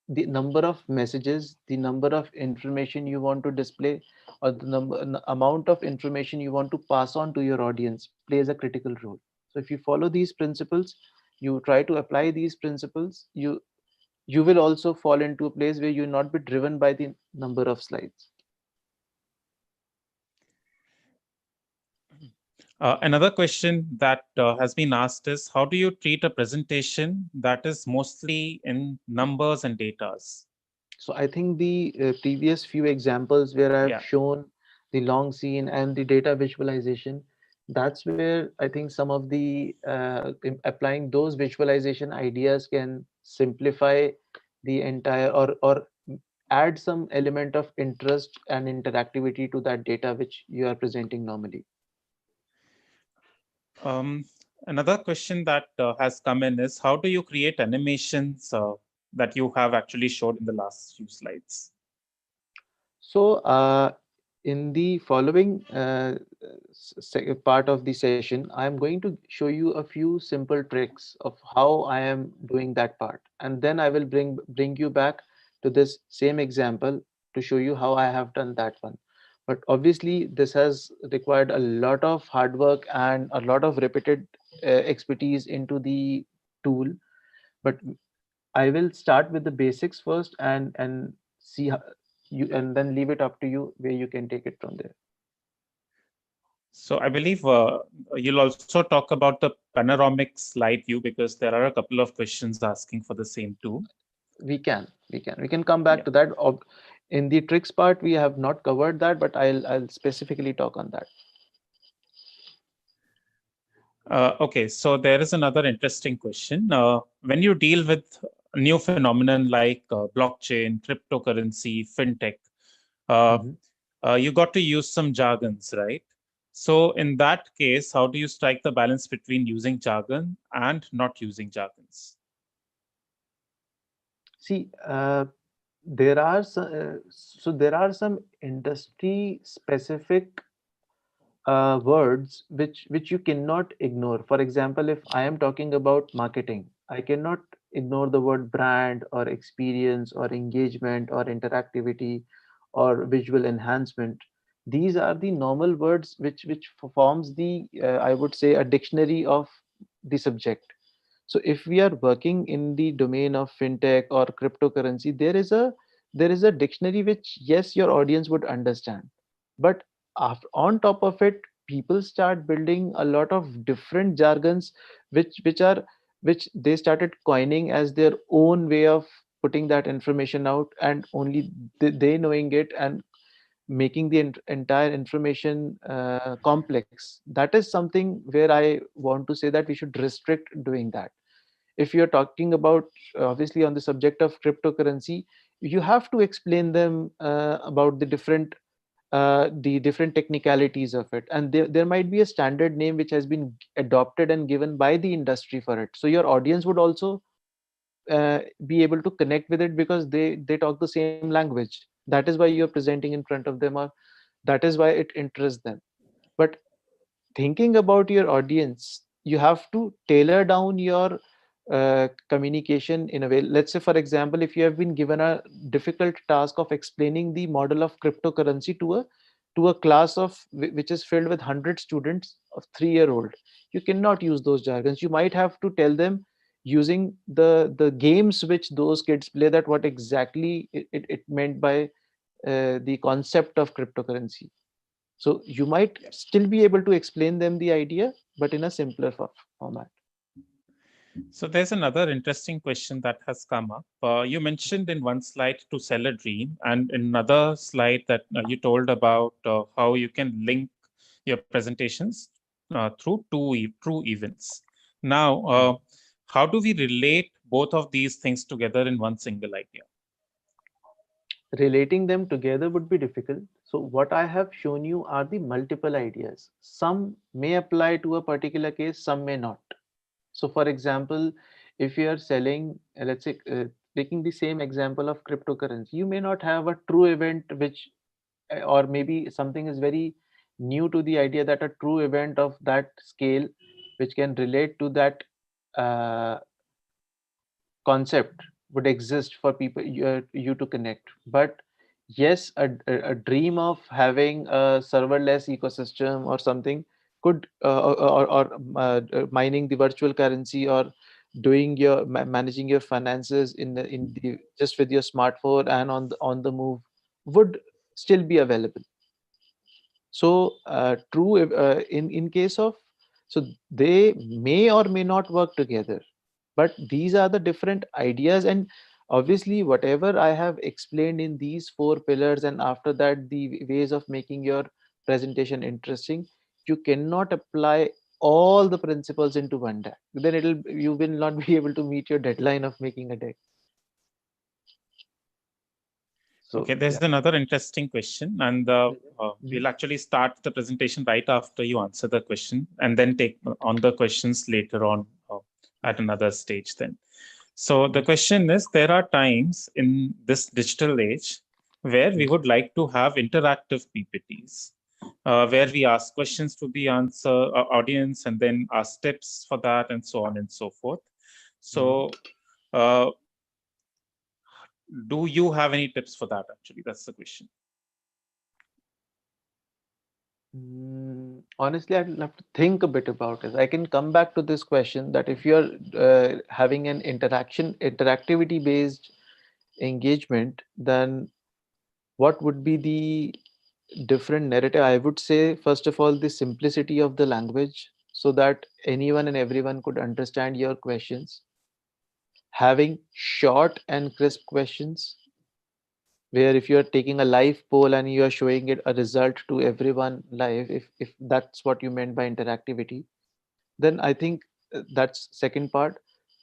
[SPEAKER 3] the number of messages, the number of information you want to display, or the amount of information you want to pass on to your audience plays a critical role. So if you follow these principles, you try to apply these principles, you will also fall into a place where you will not be driven by the number of slides.
[SPEAKER 2] Another question that has been asked is, how do you treat a presentation that is mostly in numbers and datas?
[SPEAKER 3] So I think the previous few examples where I've
[SPEAKER 2] Yeah.
[SPEAKER 3] shown the long scene and the data visualization, that's where I think some of the applying those visualization ideas can simplify the entire, or add some element of interest and interactivity to that data which you are presenting normally.
[SPEAKER 2] Another question that has come in is, how do you create animations that you have actually showed in the last few slides?
[SPEAKER 3] So, in the following part of the session, I'm going to show you a few simple tricks of how I am doing that part, and then I will bring you back to this same example to show you how I have done that one. But obviously, this has required a lot of hard work and a lot of repeated expertise into the tool. But I will start with the basics first, and see how you, and then leave it up to you where you can take it from there.
[SPEAKER 2] So I believe you'll also talk about the panoramic slide view, because there are a couple of questions asking for the same too.
[SPEAKER 3] We can come back
[SPEAKER 2] Yeah.
[SPEAKER 3] to that. In the tricks part, we have not covered that, but I'll specifically talk on that.
[SPEAKER 2] Okay, so there is another interesting question. When you deal with a new phenomenon like blockchain, cryptocurrency, fintech, uh,
[SPEAKER 3] Mhm.
[SPEAKER 2] you got to use some jargons, right? So in that case, how do you strike the balance between using jargon and not using jargons?
[SPEAKER 3] See, there are there are some industry specific words which you cannot ignore. For example, if I am talking about marketing, I cannot ignore the word brand or experience or engagement or interactivity or visual enhancement. These are the normal words which forms the I would say a dictionary of the subject. So if we are working in the domain of fintech or cryptocurrency, there is a dictionary which yes your audience would understand, but on top of it people start building a lot of different jargons which which they started coining as their own way of putting that information out, and only they knowing it, and making the entire information complex. That is something where I want to say that we should restrict doing that. If you're talking about obviously on the subject of cryptocurrency, you have to explain them about the different technicalities of it, and there might be a standard name which has been adopted and given by the industry for it, so your audience would also be able to connect with it because they talk the same language. That is why you're presenting in front of them, or that is why it interests them. But thinking about your audience, you have to tailor down your communication in a way. Let's say, for example, if you have been given a difficult task of explaining the model of cryptocurrency to a class of which is filled with 100 students of 3-year old, you cannot use those jargons. You might have to tell them using the games which those kids play, that what exactly it meant by the concept of cryptocurrency. So you might still be able to explain them the idea, but in a simpler format.
[SPEAKER 2] So there's another interesting question that has come up. You mentioned in one slide to sell a dream, and in another slide that you told about how you can link your presentations through true events. Now,
[SPEAKER 3] Mhm.
[SPEAKER 2] how do we relate both of these things together in one single idea?
[SPEAKER 3] Relating them together would be difficult. So what I have shown you are the multiple ideas. Some may apply to a particular case, some may not. So for example, if you are selling, let's say, taking the same example of cryptocurrency, you may not have a true event which, or maybe something is very new to the idea, that a true event of that scale which can relate to that uh, concept would exist for people, you to connect. But yes, a dream of having a serverless ecosystem or something could or mining the virtual currency, or doing your managing your finances in the just with your smartphone and on the move, would still be available. So true in case of, so they may or may not work together, but these are the different ideas. And obviously whatever I have explained in these four pillars, and after that the ways of making your presentation interesting, you cannot apply all the principles into one deck, then you will not be able to meet your deadline of making a deck. So
[SPEAKER 2] Okay, there's
[SPEAKER 3] yeah.
[SPEAKER 2] another interesting question, and
[SPEAKER 3] Mhm.
[SPEAKER 2] we'll actually start the presentation right after you answer the question, and then take on the questions later on at another stage. Then, so the
[SPEAKER 3] Mhm.
[SPEAKER 2] question is: there are times in this digital age where we
[SPEAKER 3] Mhm.
[SPEAKER 2] would like to have interactive PPTs, where we ask questions to the answer audience, and then ask tips for that, and so on and so forth.
[SPEAKER 3] Mhm.
[SPEAKER 2] So. Uh, do you have any tips for that? Actually, that's the question.
[SPEAKER 3] Honestly, I'd have to think a bit about it. I can come back to this question, that if you're having an interactivity based engagement, then what would be the different narrative? I would say, first of all, the simplicity of the language, so that anyone and everyone could understand your questions. Having short and crisp questions, where if you're taking a live poll and you are showing it a result to everyone live, if that's what you meant by interactivity, Then I think that's second part.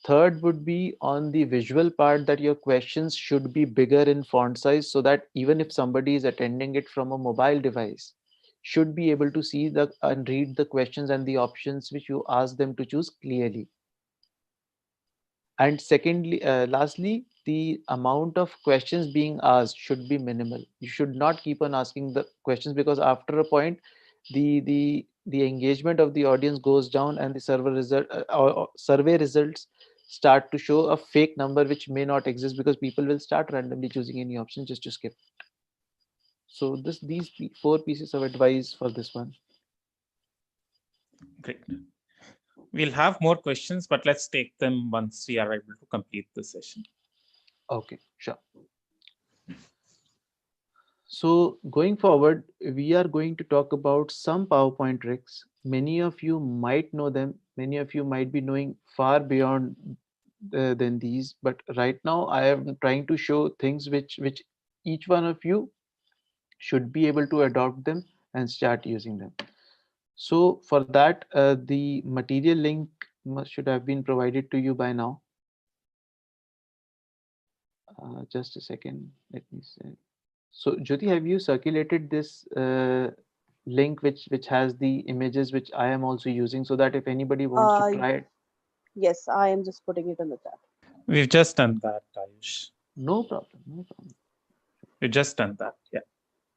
[SPEAKER 3] Third would be on the visual part, that your questions should be bigger in font size, so that even if somebody is attending it from a mobile device, should be able to see the and read the questions and the options which you ask them to choose clearly. And secondly, lastly, the amount of questions being asked should be minimal. You should not keep on asking the questions, because after a point, the engagement of the audience goes down, and the or survey results start to show a fake number which may not exist, because people will start randomly choosing any option just to skip. So four pieces of advice for this one.
[SPEAKER 2] Great. We'll have more questions, but let's take them once we are able to complete the session.
[SPEAKER 3] Okay, sure. So going forward, we are going to talk about some PowerPoint tricks. Many of you might know them. Many of you might be knowing far beyond than these. But right now, I am trying to show things which each one of you should be able to adopt them and start using them. So for that, the material link should have been provided to you by now. Just a second. Let me see. So Jyoti, have you circulated this link which has the images which I am also using, so that if anybody wants to
[SPEAKER 1] Uh,
[SPEAKER 3] try it,
[SPEAKER 1] yes, I am just putting it in the chat.
[SPEAKER 2] We've just done that, Ayush.
[SPEAKER 3] no problem, no problem.
[SPEAKER 2] We've just done that. Yeah.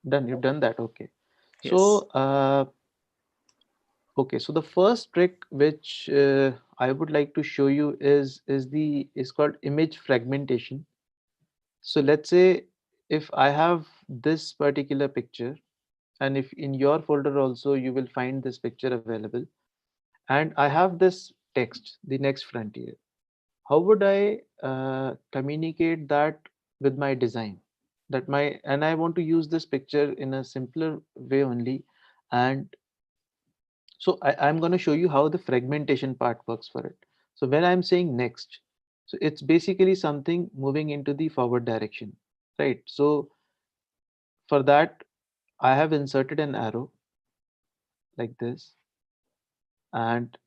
[SPEAKER 3] Done. You've done that. Okay.
[SPEAKER 2] Yes.
[SPEAKER 3] So okay. So the first trick which I would like to show you is called image fragmentation. So let's say if I have this particular picture, and if in your folder also you will find this picture available, and I have this text, the next frontier. How would I communicate that with my design? That my and I want to use this picture in a simpler way only, and so I'm going to show you how the fragmentation part works for it. So when I'm saying next, so it's basically something moving into the forward direction, right? So for that, I have inserted an arrow like this, and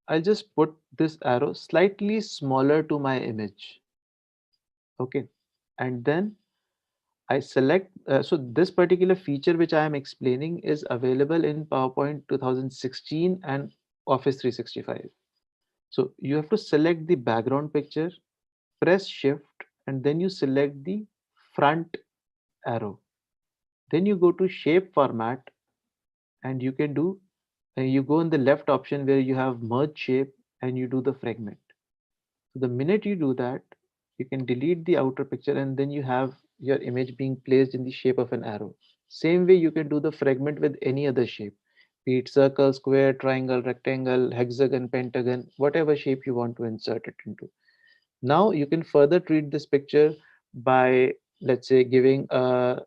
[SPEAKER 3] I'll just put this arrow slightly smaller to my image. Okay. And then I select, so this particular feature which I am explaining is available in PowerPoint 2016 and Office 365. So you have to select the background picture, press shift, and then you select the front arrow. Then you go to shape format, and you can do, you go in the left option where you have merge shape, and you do the fragment. So the minute you do that, you can delete the outer picture, and then you have your image being placed in the shape of an arrow. Same way you can do the fragment with any other shape, be it circle, square, triangle, rectangle, hexagon, pentagon, whatever shape you want to insert it into. Now you can further treat this picture by, let's say, giving a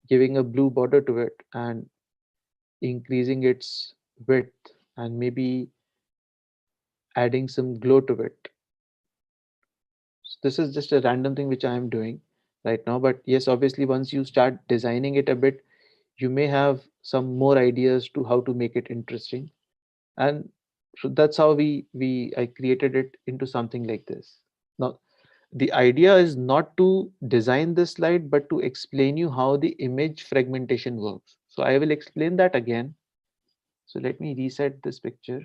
[SPEAKER 3] blue border to it and increasing its width, and maybe adding some glow to it. So this is just a random thing which I am doing right now. But yes, obviously, once you start designing it a bit, you may have some more ideas to how to make it interesting. And so that's how I created it into something like this. Now, the idea is not to design this slide, but to explain you how the image fragmentation works. So I will explain that again. So let me reset this picture.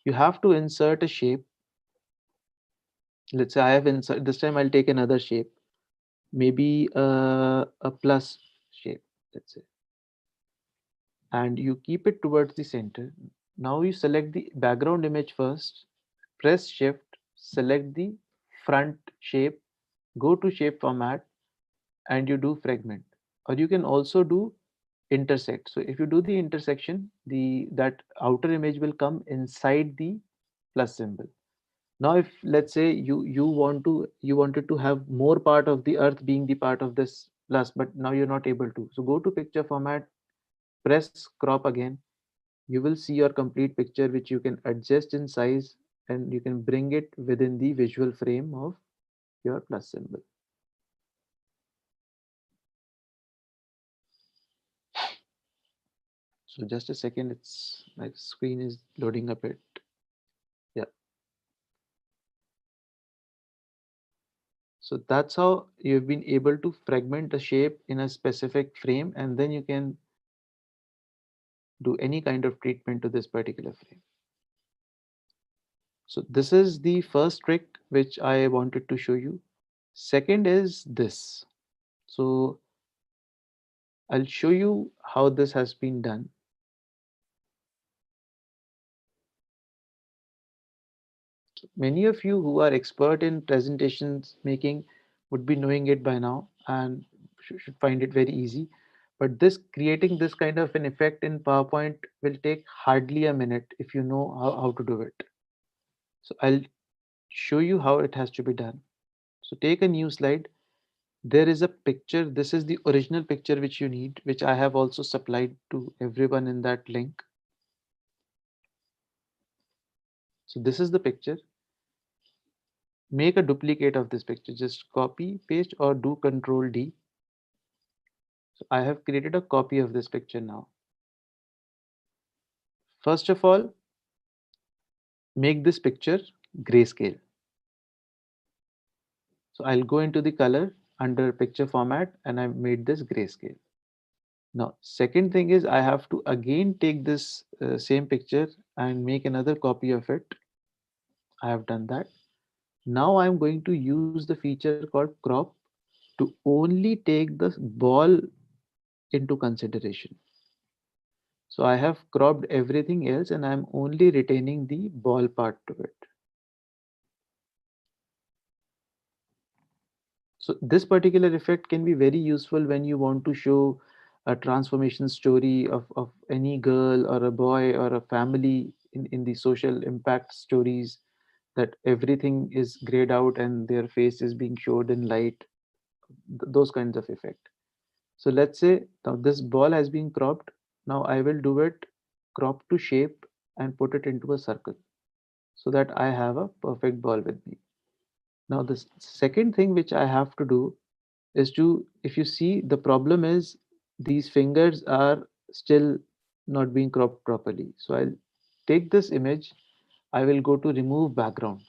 [SPEAKER 3] You have to insert a shape. Let's say I have insert this time. I'll take another shape, maybe a plus shape, let's say, and you keep it towards the center. Now you select the background image first, press shift, select the front shape, go to shape format, and you do fragment. Or you can also do intersect. So if you do the intersection, the that outer image will come inside the plus symbol. Now if let's say you wanted to have more part of the earth being the part of this plus, but now you're not able to, so go to picture format, press crop again. You will see your complete picture which you can adjust in size, and you can bring it within the visual frame of your plus symbol. So just a second, it's my screen is loading a bit. Yeah. So that's how you've been able to fragment a shape in a specific frame, and then you can do any kind of treatment to this particular frame. So this is the first trick which I wanted to show you. Second is this. So I'll show you how this has been done. Many of you who are expert in presentations making would be knowing it by now and should find it very easy. But this creating this kind of an effect in PowerPoint will take hardly a minute if you know how to do it. So I'll show you how it has to be done. So take a new slide. There is a picture. This is the original picture which you need, which I have also supplied to everyone in that link. So this is the picture. Make a duplicate of this picture. Just copy, paste, or do Control D. So I have created a copy of this picture now. First of all, make this picture grayscale. So I'll go into the color under picture format and I've made this grayscale. Now, second thing is I have to again take this same picture and make another copy of it. I have done that. Now I'm going to use the feature called crop to only take the ball into consideration. So I have cropped everything else and I'm only retaining the ball part to it. So this particular effect can be very useful when you want to show a transformation story of any girl or a boy or a family in the social impact stories, that everything is grayed out and their face is being showed in light, those kinds of effect. So let's say now this ball has been cropped. Now I will do it crop to shape and put it into a circle so that I have a perfect ball with me. Now the second thing which I have to do is to, if you see, the problem is these fingers are still not being cropped properly. So I'll take this image, I will go to remove background.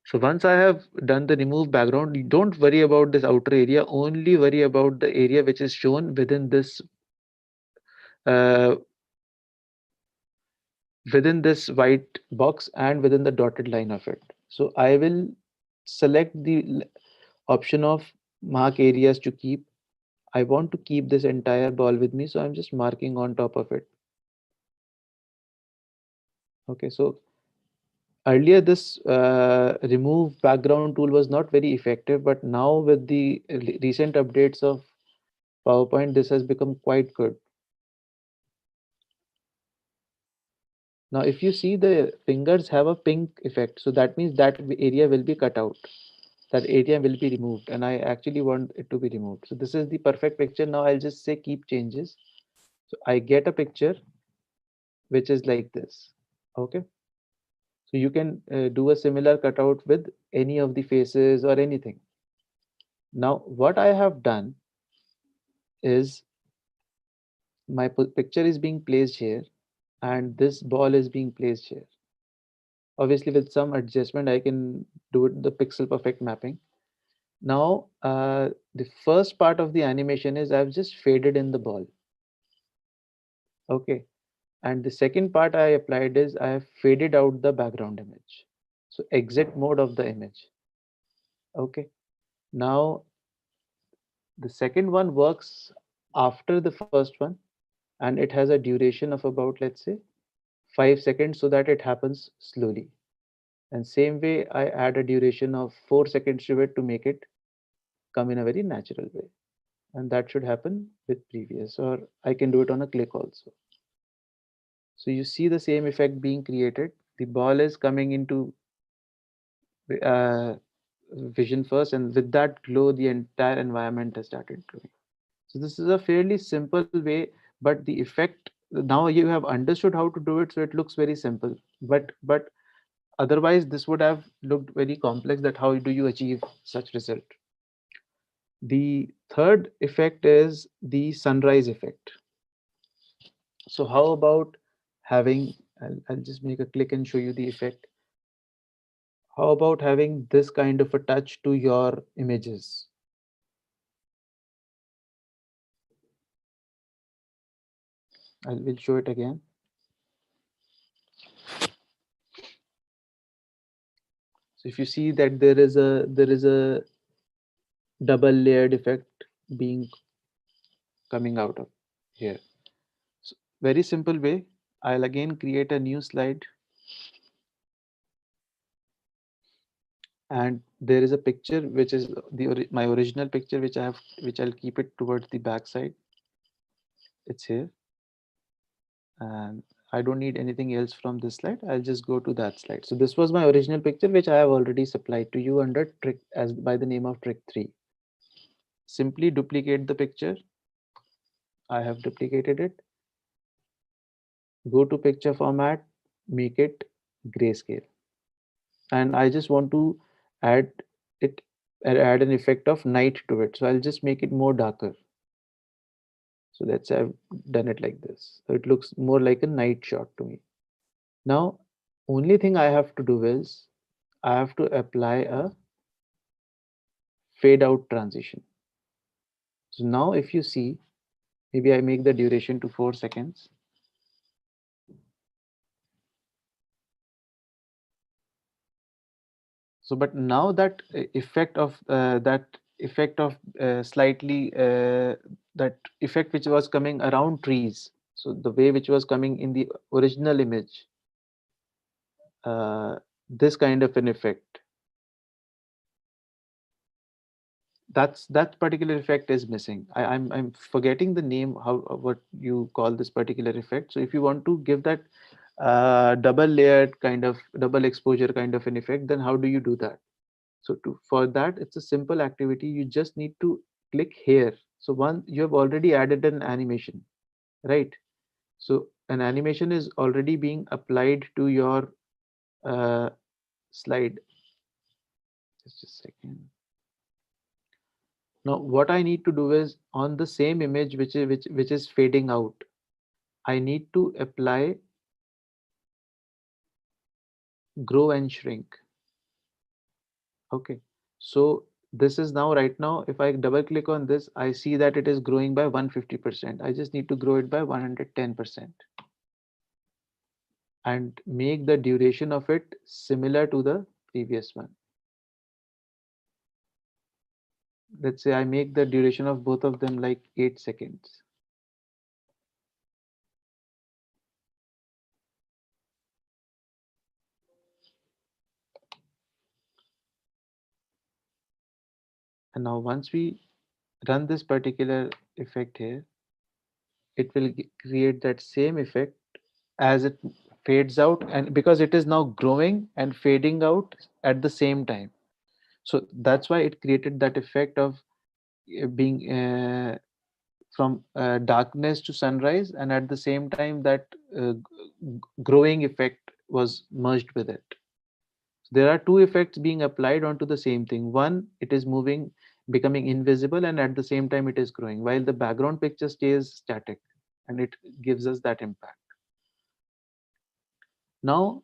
[SPEAKER 3] So once I have done the remove background, you don't worry about this outer area, only worry about the area which is shown uh, within this white box and within the dotted line of it. So I will select the option of mark areas to keep. I want to keep this entire ball with me, so I'm just marking on top of it. Okay, so earlier this remove background tool was not very effective, but now with the recent updates of PowerPoint, this has become quite good. Now, if you see, the fingers have a pink effect, so that means that area will be cut out. That area will be removed, and I actually want it to be removed. So this is the perfect picture. Now I'll just say keep changes. So I get a picture which is like this. Okay. So you can do a similar cutout with any of the faces or anything. Now, what I have done is my picture is being placed here and this ball is being placed here. Obviously, with some adjustment, I can do it the pixel perfect mapping. Now, the first part of the animation is I've just faded in the ball. Okay. And the second part I applied is I have faded out the background image. So exit mode of the image. Okay. Now, the second one works after the first one and it has a duration of about, let's say, 5 seconds so that it happens slowly. And same way, I add a duration of 4 seconds to it to make it come in a very natural way. And that should happen with previous, or I can do it on a click also. So you see the same effect being created. The ball is coming into uh, vision first, and with that glow, the entire environment has started glowing. So this is a fairly simple way, but the effect, now you have understood how to do it, so it looks very simple. But otherwise, this would have looked very complex. That how do you achieve such result? The third effect is the sunrise effect. So how about having, I'll just make a click and show you the effect. How about having this kind of a touch to your images? I will show it again. So if you see that there is a double layered effect being coming out of here. So very simple way. I'll again create a new slide, and there is a picture which is my original picture, which I have, which I'll keep it towards the back side. It's here, and I don't need anything else from this slide. I'll just go to that slide. So this was my original picture, which I have already supplied to you under trick as by the name of trick 3. Simply duplicate the picture. I have duplicated it. Go to picture format, make it grayscale, and I just want to add it, add an effect of night to it. So I'll just make it more darker. So let's say I've done it like this. So it looks more like a night shot to me. Now, only thing I have to do is I have to apply a fade out transition. So now if you see, maybe I make the duration to 4 seconds. So, but now that effect of slightly that effect which was coming around trees. So the way which was coming in the original image, uh, this kind of an effect, that particular effect is missing. I'm forgetting the name, how what you call this particular effect. So if you want to give that double layered kind of double exposure kind of an effect, then how do you do that? So for that, it's a simple activity. You just need to click here. So one, you have already added an animation, right? So an animation is already being applied to your uh, slide. Just a second. Now what I need to do is on the same image which is fading out, I need to apply grow and shrink. Okay. So this is now right now, if I double click on this, I see that it is growing by 150%. I just need to grow it by 110% and make the duration of it similar to the previous one. Let's say I make the duration of both of them like 8 seconds. And now once we run this particular effect here, it will create that same effect as it fades out, and because it is now growing and fading out at the same time. So that's why it created that effect of being from darkness to sunrise, and at the same time that growing effect was merged with it. There are two effects being applied onto the same thing. One, it is moving, becoming invisible, and at the same time it is growing, while the background picture stays static, and it gives us that impact. Now,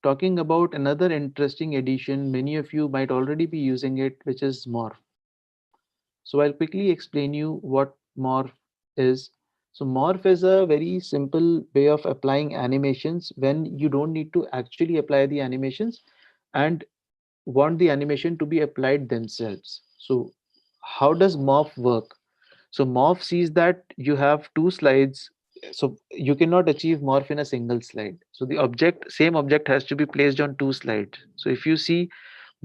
[SPEAKER 3] talking about another interesting addition, many of you might already be using it, which is morph. So I'll quickly explain you what morph is. So morph is a very simple way of applying animations when you don't need to actually apply the animations and want the animation to be applied themselves. So how does morph work? So morph sees that you have two slides. So you cannot achieve morph in a single slide. So the object, same object has to be placed on two slides. So if you see,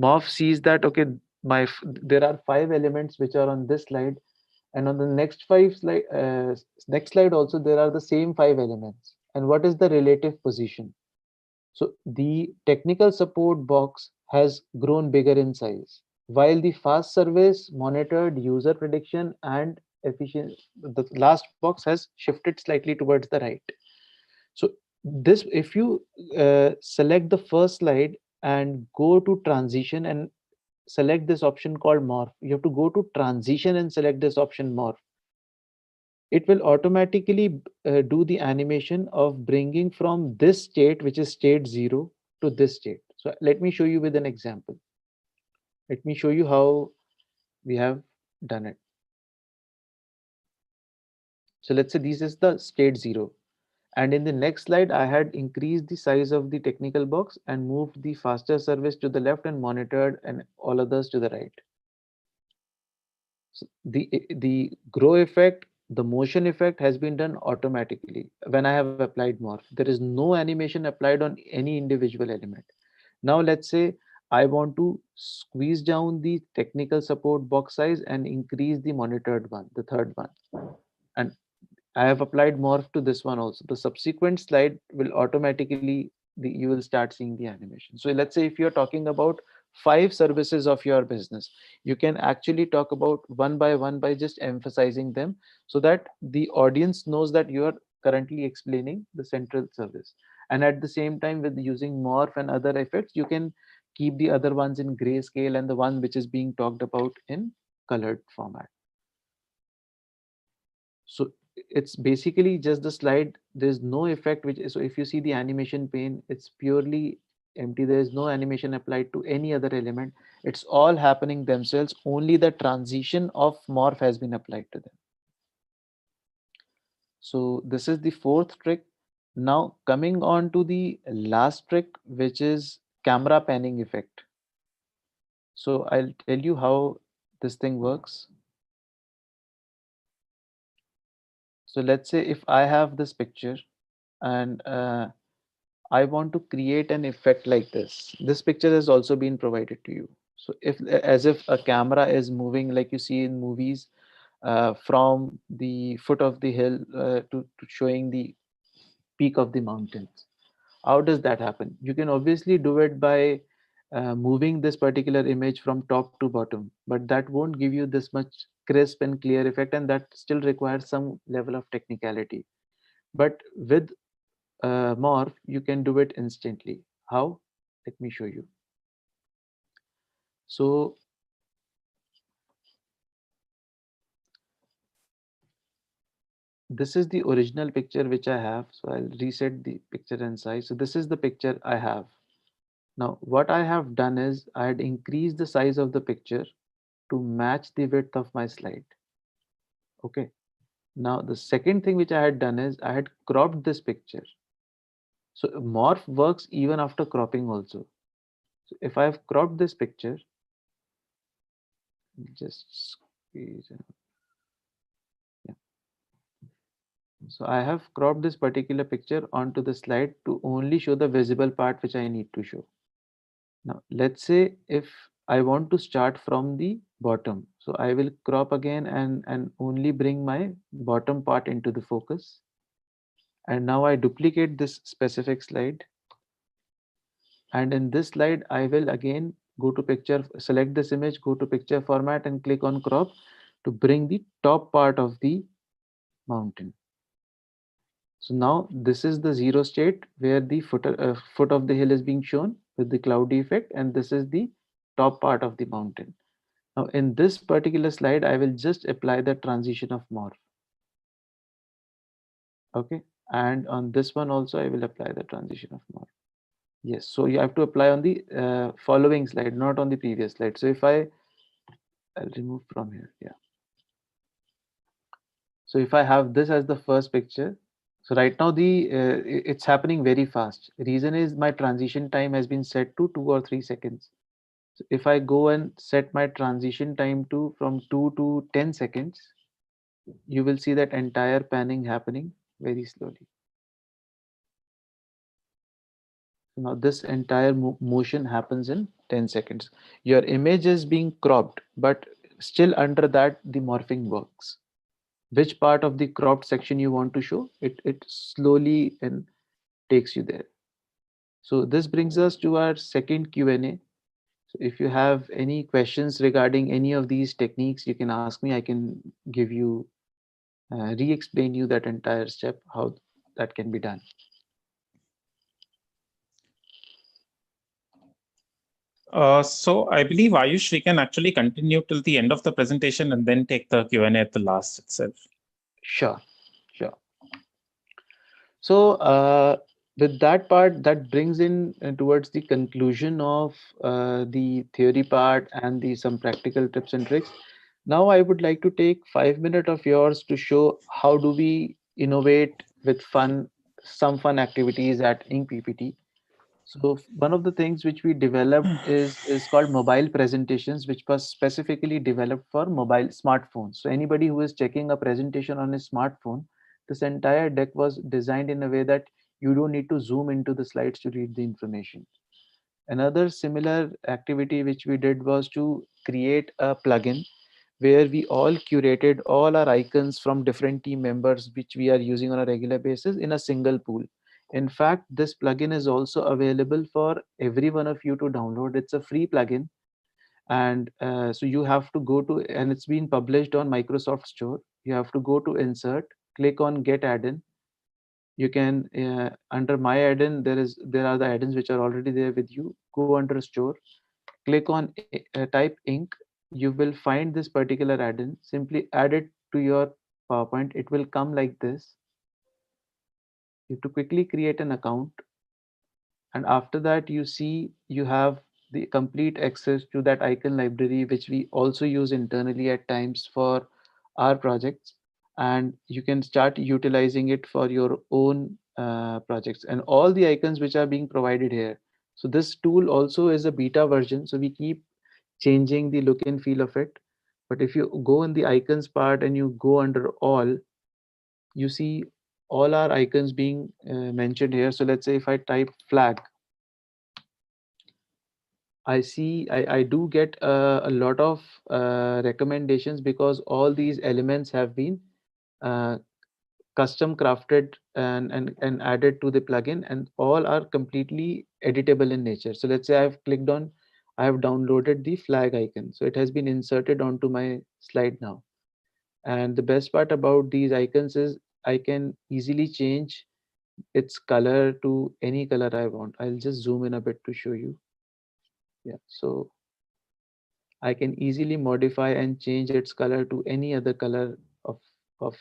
[SPEAKER 3] morph sees that, okay, there are 5 elements which are on this slide, and on the next slide also there are the same 5 elements. And what is the relative position? So the technical support box has grown bigger in size, while the fast service monitored user prediction and efficiency, the last box has shifted slightly towards the right. So this, if you select the first slide and go to transition and select this option called morph. You have to go to transition and select this option morph. It will automatically do the animation of bringing from this state, which is state 0, to this state. So let me show you with an example. Let me show you how we have done it. So let's say this is the state 0. And in the next slide, I had increased the size of the technical box and moved the faster service to the left and monitored and all others to the right. So the grow effect, the motion effect has been done automatically when I have applied morph. There is no animation applied on any individual element. Now let's say I want to squeeze down the technical support box size and increase the monitored one, the third one. And I have applied morph to this one also. The subsequent slide will automatically, you will start seeing the animation. So let's say if you're talking about 5 services of your business, you can actually talk about one by just emphasizing them so that the audience knows that you are currently explaining the central service. And at the same time, with using morph and other effects, you can keep the other ones in grayscale and the one which is being talked about in colored format. So it's basically just the slide. There's no effect which, so if you see the animation pane, it's purely empty. There is no animation applied to any other element. It's all happening themselves. Only the transition of morph has been applied to them. So this is the fourth trick. Now coming on to the last trick, which is camera panning effect. So I'll tell you how this thing works. So let's say if I have this picture and I want to create an effect like this. This picture has also been provided to you. So if, as if a camera is moving like you see in movies, from the foot of the hill to showing the peak of the mountains. How does that happen? You can obviously do it by moving this particular image from top to bottom, but that won't give you this much crisp and clear effect, and that still requires some level of technicality. But with morph, you can do it instantly. How? Let me show you. So this is the original picture which I have. So I'll reset the picture and size. So this is the picture I have. Now what I have done is I had increased the size of the picture to match the width of my slide. Okay. Now the second thing which I had done is I had cropped this picture. So morph works even after cropping also. So if I have cropped this picture, just squeeze yeah. So I have cropped this particular picture onto the slide to only show the visible part which I need to show. Now let's say if I want to start from the bottom, so I will crop again and only bring my bottom part into the focus. And now I duplicate this specific slide. And in this slide, I will again go to picture, select this image, go to picture format and click on crop to bring the top part of the mountain. So now this is the 0 state where the foot of the hill is being shown with the cloudy effect, and this is the top part of the mountain. Now in this particular slide, I will just apply the transition of morph. Okay, and on this one also I will apply the transition of morph. Yes, so you have to apply on the following slide, not on the previous slide. So if I'll remove from here, yeah. So if I have this as the first picture, so right now it's happening very fast. Reason is my transition time has been set to 2 or 3 seconds. So if I go and set my transition time to from 2 to 10 seconds, you will see that entire panning happening very slowly. So now this entire motion happens in 10 seconds. Your image is being cropped, but still under that the morphing works. Which part of the cropped section you want to show, it slowly and takes you there. So this brings us to our second Q&A. So if you have any questions regarding any of these techniques, you can ask me. I can give you re-explain you that entire step, how that can be done.
[SPEAKER 2] So I believe Ayush, we can actually continue till the end of the presentation and then take the Q&A at the last itself.
[SPEAKER 3] Sure, sure. So, with that part, that brings in towards the conclusion of the theory part and the some practical tips and tricks. Now, I would like to take 5 minutes of yours to show how do we innovate with fun, some fun activities at Ink PPT. So one of the things which we developed is called mobile presentations, which was specifically developed for mobile smartphones. So anybody who is checking a presentation on a smartphone, this entire deck was designed in a way that you don't need to zoom into the slides to read the information. Another similar activity which we did was to create a plugin where we all curated all our icons from different team members which we are using on a regular basis in a single pool. In fact, this plugin is also available for every one of you to download. It's a free plugin, and so you have to go to, and it's been published on Microsoft Store. You have to go to Insert, click on Get Add-in. You can under My Add-in, there are the add-ins which are already there with you. Go under Store, click on type ink. You will find this particular add-in. Simply add it to your PowerPoint. It will come like this. You have to quickly create an account, and after that you see you have the complete access to that icon library, which we also use internally at times for our projects, and you can start utilizing it for your own projects and all the icons which are being provided here. So this tool also is a beta version, so we keep changing the look and feel of it. But if you go in the icons part and you go under all, you see all our icons being mentioned here. So let's say if I type flag, I do get a lot of recommendations because all these elements have been uh, custom crafted and added to the plugin, and all are completely editable in nature. So let's say I have downloaded the flag icon. So it has been inserted onto my slide now. And the best part about these icons is I can easily change its color to any color I want. I'll just zoom in a bit to show you. Yeah. So I can easily modify and change its color to any other color of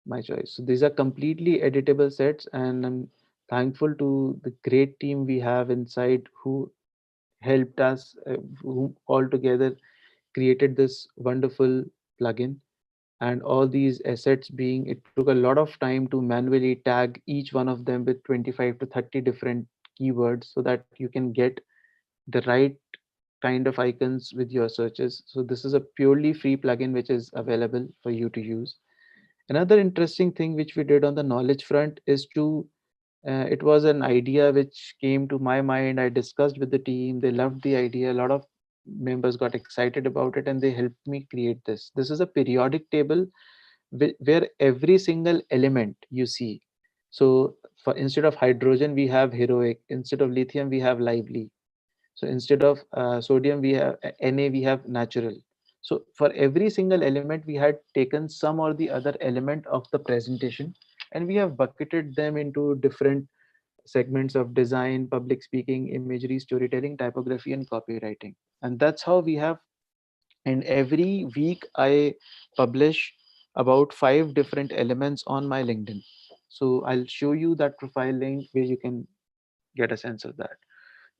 [SPEAKER 3] my choice. So these are completely editable sets, and I'm thankful to the great team we have inside who helped us, who all together created this wonderful plugin. And all these assets being, it took a lot of time to manually tag each one of them with 25 to 30 different keywords so that you can get the right kind of icons with your searches. So this is a purely free plugin which is available for you to use. Another interesting thing which we did on the knowledge front is to it was an idea which came to my mind. I discussed with the team. They loved the idea. A lot of members got excited about it, and they helped me create this. This is a periodic table where every single element you see. So for instead of hydrogen, we have heroic. Instead of lithium, we have lively. So instead of sodium, we have Na, we have natural. So for every single element, we had taken some or the other element of the presentation, and we have bucketed them into different segments of design, public speaking, imagery, storytelling, typography, and copywriting. And that's how we have. And every week, I publish about 5 different elements on my LinkedIn. So I'll show you that profile link where you can get a sense of that.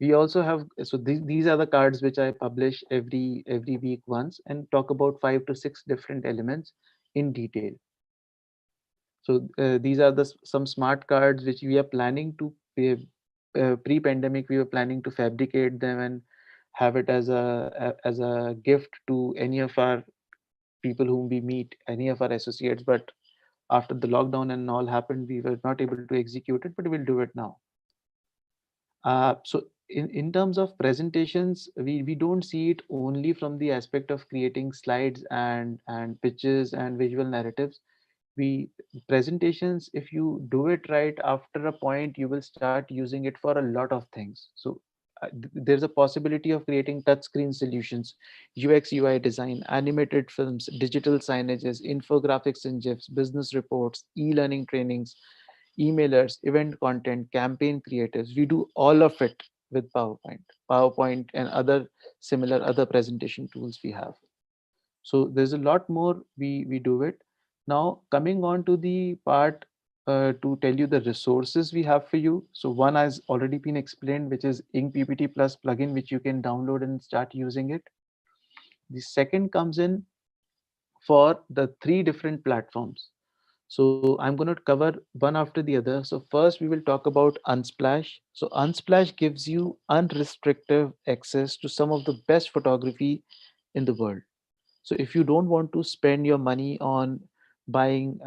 [SPEAKER 3] We also have, so these are the cards which I publish every week once and talk about 5 to 6 different elements in detail. So these are some smart cards which we are planning to pre-pandemic. We were planning to fabricate them and have it as as a gift to any of our people whom we meet, any of our associates. But after the lockdown and all happened, we were not able to execute it, but we'll do it now. So in terms of presentations, we don't see it only from the aspect of creating slides and pitches and visual narratives. We presentations, if you do it right, after a point you will start using it for a lot of things. So there's a possibility of creating touchscreen solutions, UX UI design, animated films, digital signages, infographics and gifs, business reports, e-learning trainings, emailers, event content, campaign creatives. We do all of it with PowerPoint and other similar other presentation tools we have. So there's a lot more we do it. Now coming on to the part to tell you the resources we have for you. So one has already been explained, which is Ink PPT Plus plugin, which you can download and start using it. The second comes in for the three different platforms. So I'm going to cover one after the other. So first we will talk about Unsplash. So Unsplash gives you unrestricted access to some of the best photography in the world. So if you don't want to spend your money on buying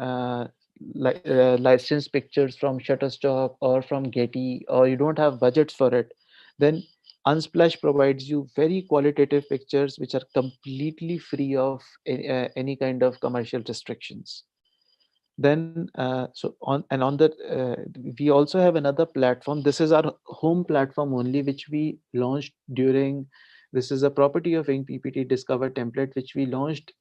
[SPEAKER 3] licensed pictures from Shutterstock or from Getty, or you don't have budgets for it, then Unsplash provides you very qualitative pictures which are completely free of any kind of commercial restrictions. Then on the we also have another platform. This is our home platform only, which we launched during, this is a property of Ink PPT Discover template, which we launched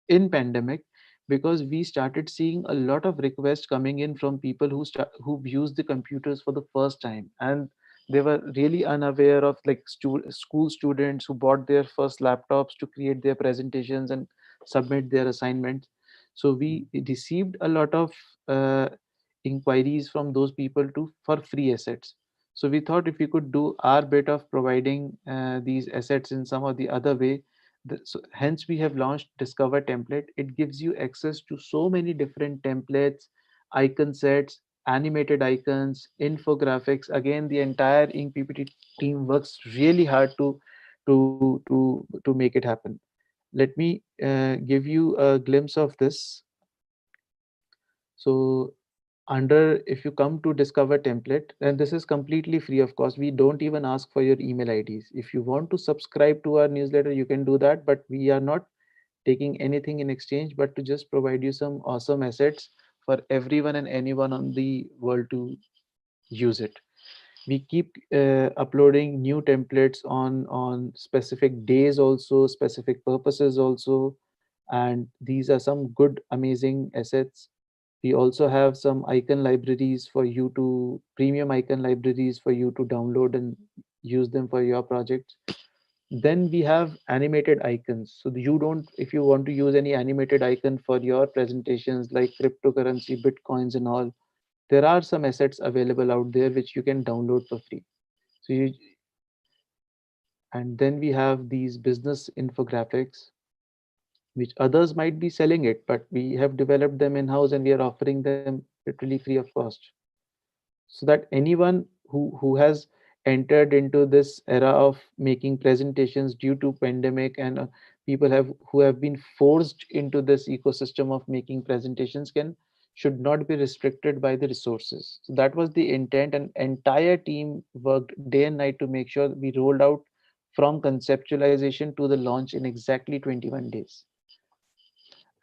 [SPEAKER 3] in pandemic, because we started seeing a lot of requests coming in from people who used the computers for the first time, and they were really unaware of, like, school students who bought their first laptops to create their presentations and submit their assignments. So we received a lot of uh, inquiries from those people to for free assets. So we thought if we could do our bit of providing these assets in some or the other way, so hence we have launched Discover template. It gives you access to so many different templates, icon sets, animated icons, infographics. Again, the entire Ink PPT team works really hard to make it happen. Let me give you a glimpse of this. So under, if you come to Discover template, then this is completely free of cost. We don't even ask for your email IDs. If you want to subscribe to our newsletter, you can do that, but we are not taking anything in exchange, but to just provide you some awesome assets for everyone and anyone on the world to use it. We keep uploading new templates on specific days, also specific purposes also, and these are some good amazing assets. We also have some icon libraries for you to, premium icon libraries for you to download and use them for your projects. Then we have animated icons. So you don't, if you want to use any animated icon for your presentations like cryptocurrency, bitcoins and all, there are some assets available out there which you can download for free. So you, and then we have these business infographics which others might be selling it, but we have developed them in house and we are offering them literally free of cost, so that anyone who has entered into this era of making presentations due to pandemic, and people have who have been forced into this ecosystem of making presentations, can should not be restricted by the resources. So that was the intent, and entire team worked day and night to make sure that we rolled out from conceptualization to the launch in exactly 21 days.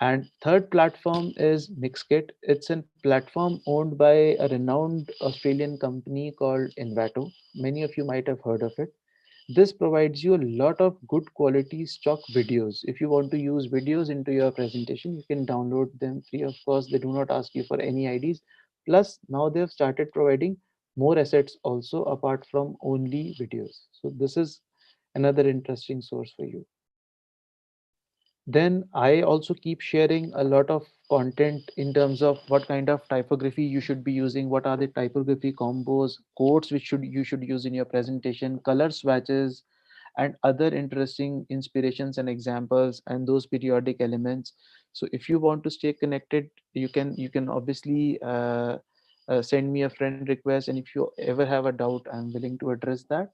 [SPEAKER 3] And third platform is Mixkit. It's a platform owned by a renowned Australian company called Envato. Many of you might have heard of it. This provides you a lot of good quality stock videos. If you want to use videos into your presentation, you can download them free of cost. They do not ask you for any IDs. Plus, now they've started providing more assets also apart from only videos. So this is another interesting source for you. Then I also keep sharing a lot of content in terms of what kind of typography you should be using, what are the typography combos, quotes which you should use in your presentation, color swatches, and other interesting inspirations and examples, and those periodic elements. So if you want to stay connected, you can obviously send me a friend request, and if you ever have a doubt, I'm willing to address that.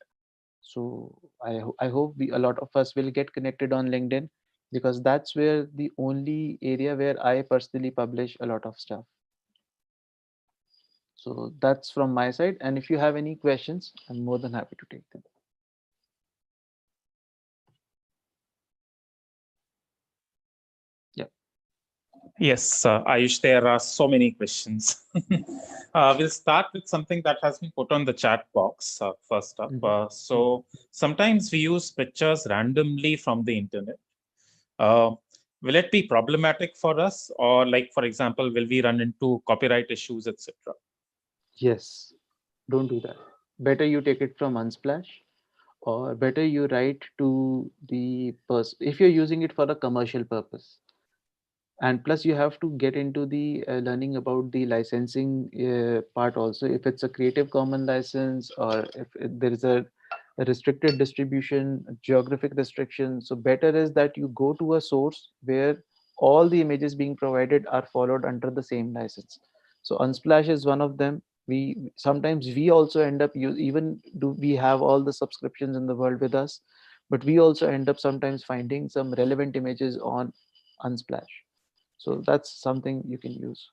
[SPEAKER 3] So I hope a lot of us will get connected on LinkedIn, because that's where the only area where I personally publish a lot of stuff. So that's from my side. And if you have any questions, I'm more than happy to take them. Yeah.
[SPEAKER 2] Yes, Ayush, there are so many questions. We'll start with something that has been put on the chat box first up.
[SPEAKER 3] Mhm.
[SPEAKER 2] So sometimes we use pictures randomly from the internet. Uh, will it be problematic for us? Or like, for example, will we run into copyright issues, etc.?
[SPEAKER 3] Yes. Don't do that. better you take it from Unsplash, or better you write to the person if you're using it for a commercial purpose. And plus you have to get into the learning about the licensing part also, if it's a Creative Common license, or if there is a restricted distribution, geographic restriction. So better is that you go to a source where all the images being provided are followed under the same license. So Unsplash is one of them. We sometimes we also end up even do we have all the subscriptions in the world with us, but we also end up sometimes finding some relevant images on Unsplash. So that's something you can use.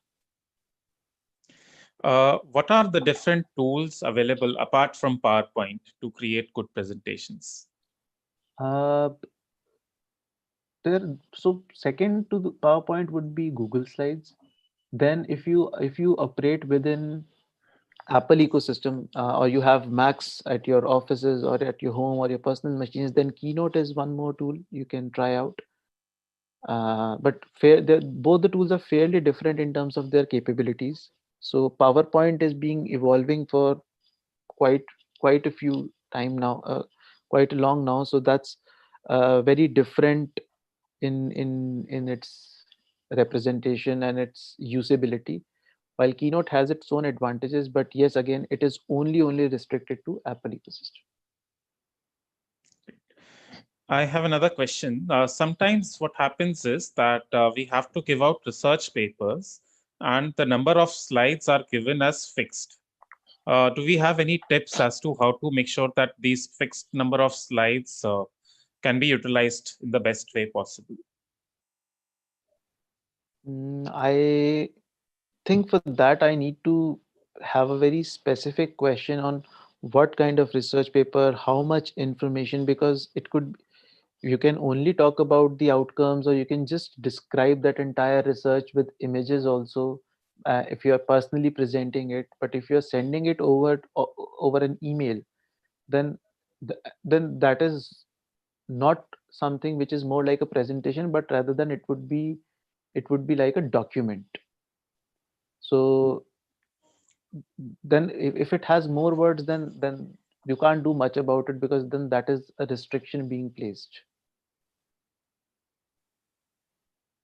[SPEAKER 2] What are the different tools available apart from PowerPoint to create good presentations?
[SPEAKER 3] Uh, there, so second to the PowerPoint would be Google Slides. Then if you operate within Apple ecosystem, or you have Macs at your offices or at your home or your personal machines, then Keynote is one more tool you can try out. But both the tools are fairly different in terms of their capabilities. So PowerPoint is being evolving for quite quite a few time now, quite long now. So that's very different in its representation and its usability. While Keynote has its own advantages, but yes, again, it is only restricted to Apple ecosystem.
[SPEAKER 2] I have another question. Sometimes what happens is that we have to give out research papers and the number of slides are given as fixed. Do we have any tips as to how to make sure that these fixed number of slides can be utilized in the best way possible?
[SPEAKER 3] I think for that I need to have a very specific question on what kind of research paper, how much information, because it could, you can only talk about the outcomes, or you can just describe that entire research with images also, if you are personally presenting it. But if you're sending it over an email, then then that is not something which is more like a presentation, but rather than it would be like a document. So then if it has more words, then you can't do much about it, because then that is a restriction being placed.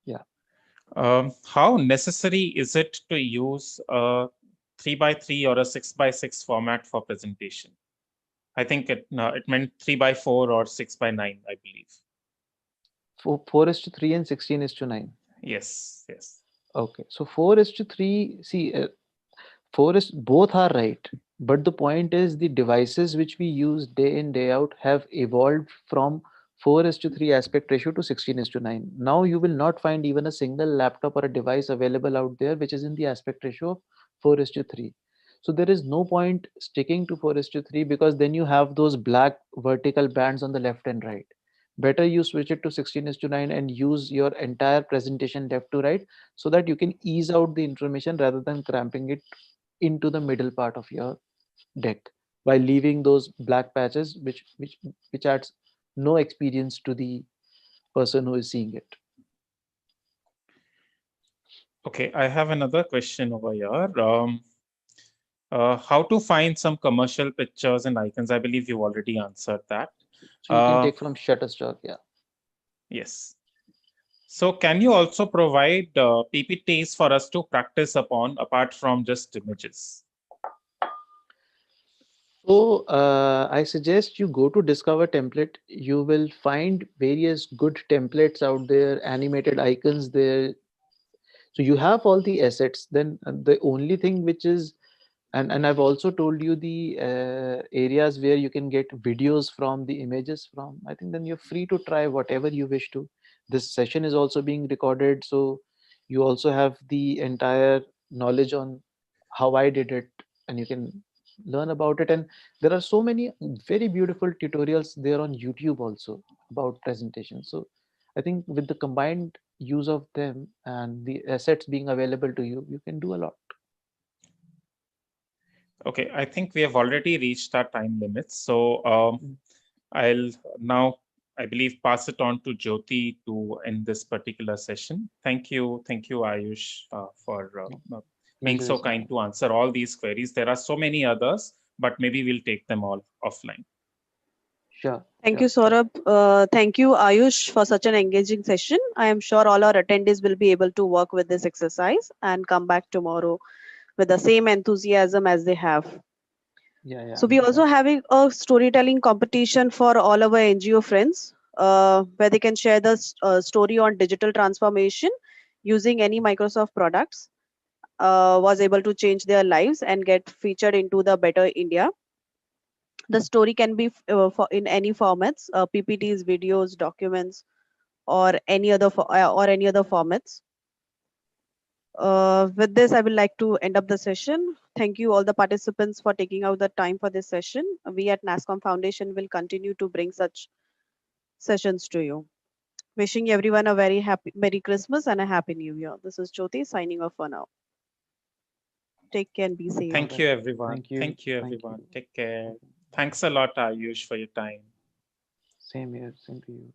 [SPEAKER 3] Yeah.
[SPEAKER 2] How necessary is it to use a 3 by 3 or a 6 by 6 format for presentation? I think it meant 3 by 4 or 6 by 9, I believe.
[SPEAKER 3] 4 is to 3 and 16 is to 9.
[SPEAKER 2] Yes, yes.
[SPEAKER 3] Okay, so 4 is to 3. See, forest both are right, but the point is the devices which we use day in day out have evolved from 4 is to 3 aspect ratio to 16 is to 9. Now you will not find even a single laptop or a device available out there which is in the aspect ratio of 4 is to 3. So there is no point sticking to 4 is to 3, because then you have those black vertical bands on the left and right. Better you switch it to 16 is to 9 and use your entire presentation left to right, so that you can ease out the information rather than cramping it into the middle part of your deck, while leaving those black patches which adds no experience to the person who is seeing it.
[SPEAKER 2] Okay, I have another question over here. How to find some commercial pictures and icons? I believe you already answered that.
[SPEAKER 3] So you can
[SPEAKER 2] Uh,
[SPEAKER 3] take from Shutterstock. Yeah.
[SPEAKER 2] yes. So can you also provide PPTs for us to practice upon apart from just images?
[SPEAKER 3] So I suggest you go to Discover Template. You will find various good templates out there, animated icons there. So you have all the assets. Then the only thing which is, and I've also told you the areas where you can get videos from, the images from. I think then you're free to try whatever you wish to. This session is also being recorded, so you also have the entire knowledge on how I did it, and you can learn about it. And there are so many very beautiful tutorials there on YouTube also about presentation. So I think with the combined use of them and the assets being available to you, you can do a lot.
[SPEAKER 2] Okay, I think we have already reached our time limits. So
[SPEAKER 3] Mm.
[SPEAKER 2] I'll now, I believe, pass it on to Jyoti to end this particular session. Thank you, Ayush, for
[SPEAKER 3] No,
[SPEAKER 2] being
[SPEAKER 3] pleasure
[SPEAKER 2] so
[SPEAKER 3] is
[SPEAKER 2] kind
[SPEAKER 3] mine.
[SPEAKER 2] to answer all these queries. There are so many others, but maybe we'll take them all offline.
[SPEAKER 3] Sure,
[SPEAKER 1] Thank you,
[SPEAKER 3] sure, sure.
[SPEAKER 1] Saurabh. Thank you, Ayush, for such an engaging session. I am sure all our attendees will be able to work with this exercise and come back tomorrow with the same enthusiasm as they have.
[SPEAKER 3] Yeah, yeah,
[SPEAKER 1] So we
[SPEAKER 3] yeah.
[SPEAKER 1] also having a storytelling competition for all our NGO friends, where they can share the story on digital transformation using any Microsoft products. Was able to change their lives and get featured into the Better India. The story can be in any formats, PPTs, videos, documents, or any other formats. With this, I would like to end up the session. Thank you all the participants for taking out the time for this session. We at Nasscom Foundation will continue to bring such sessions to you. Wishing everyone a very happy Merry Christmas and a Happy New Year. This is Jyoti signing off for now. Take care and be safe.
[SPEAKER 2] Thank you, everyone.
[SPEAKER 3] Thank you.
[SPEAKER 2] Thank you,
[SPEAKER 3] Thank you.
[SPEAKER 2] everyone. Take care.
[SPEAKER 3] Thank you.
[SPEAKER 2] Thanks a lot, Ayush, for your time.
[SPEAKER 3] Same here. Same to you.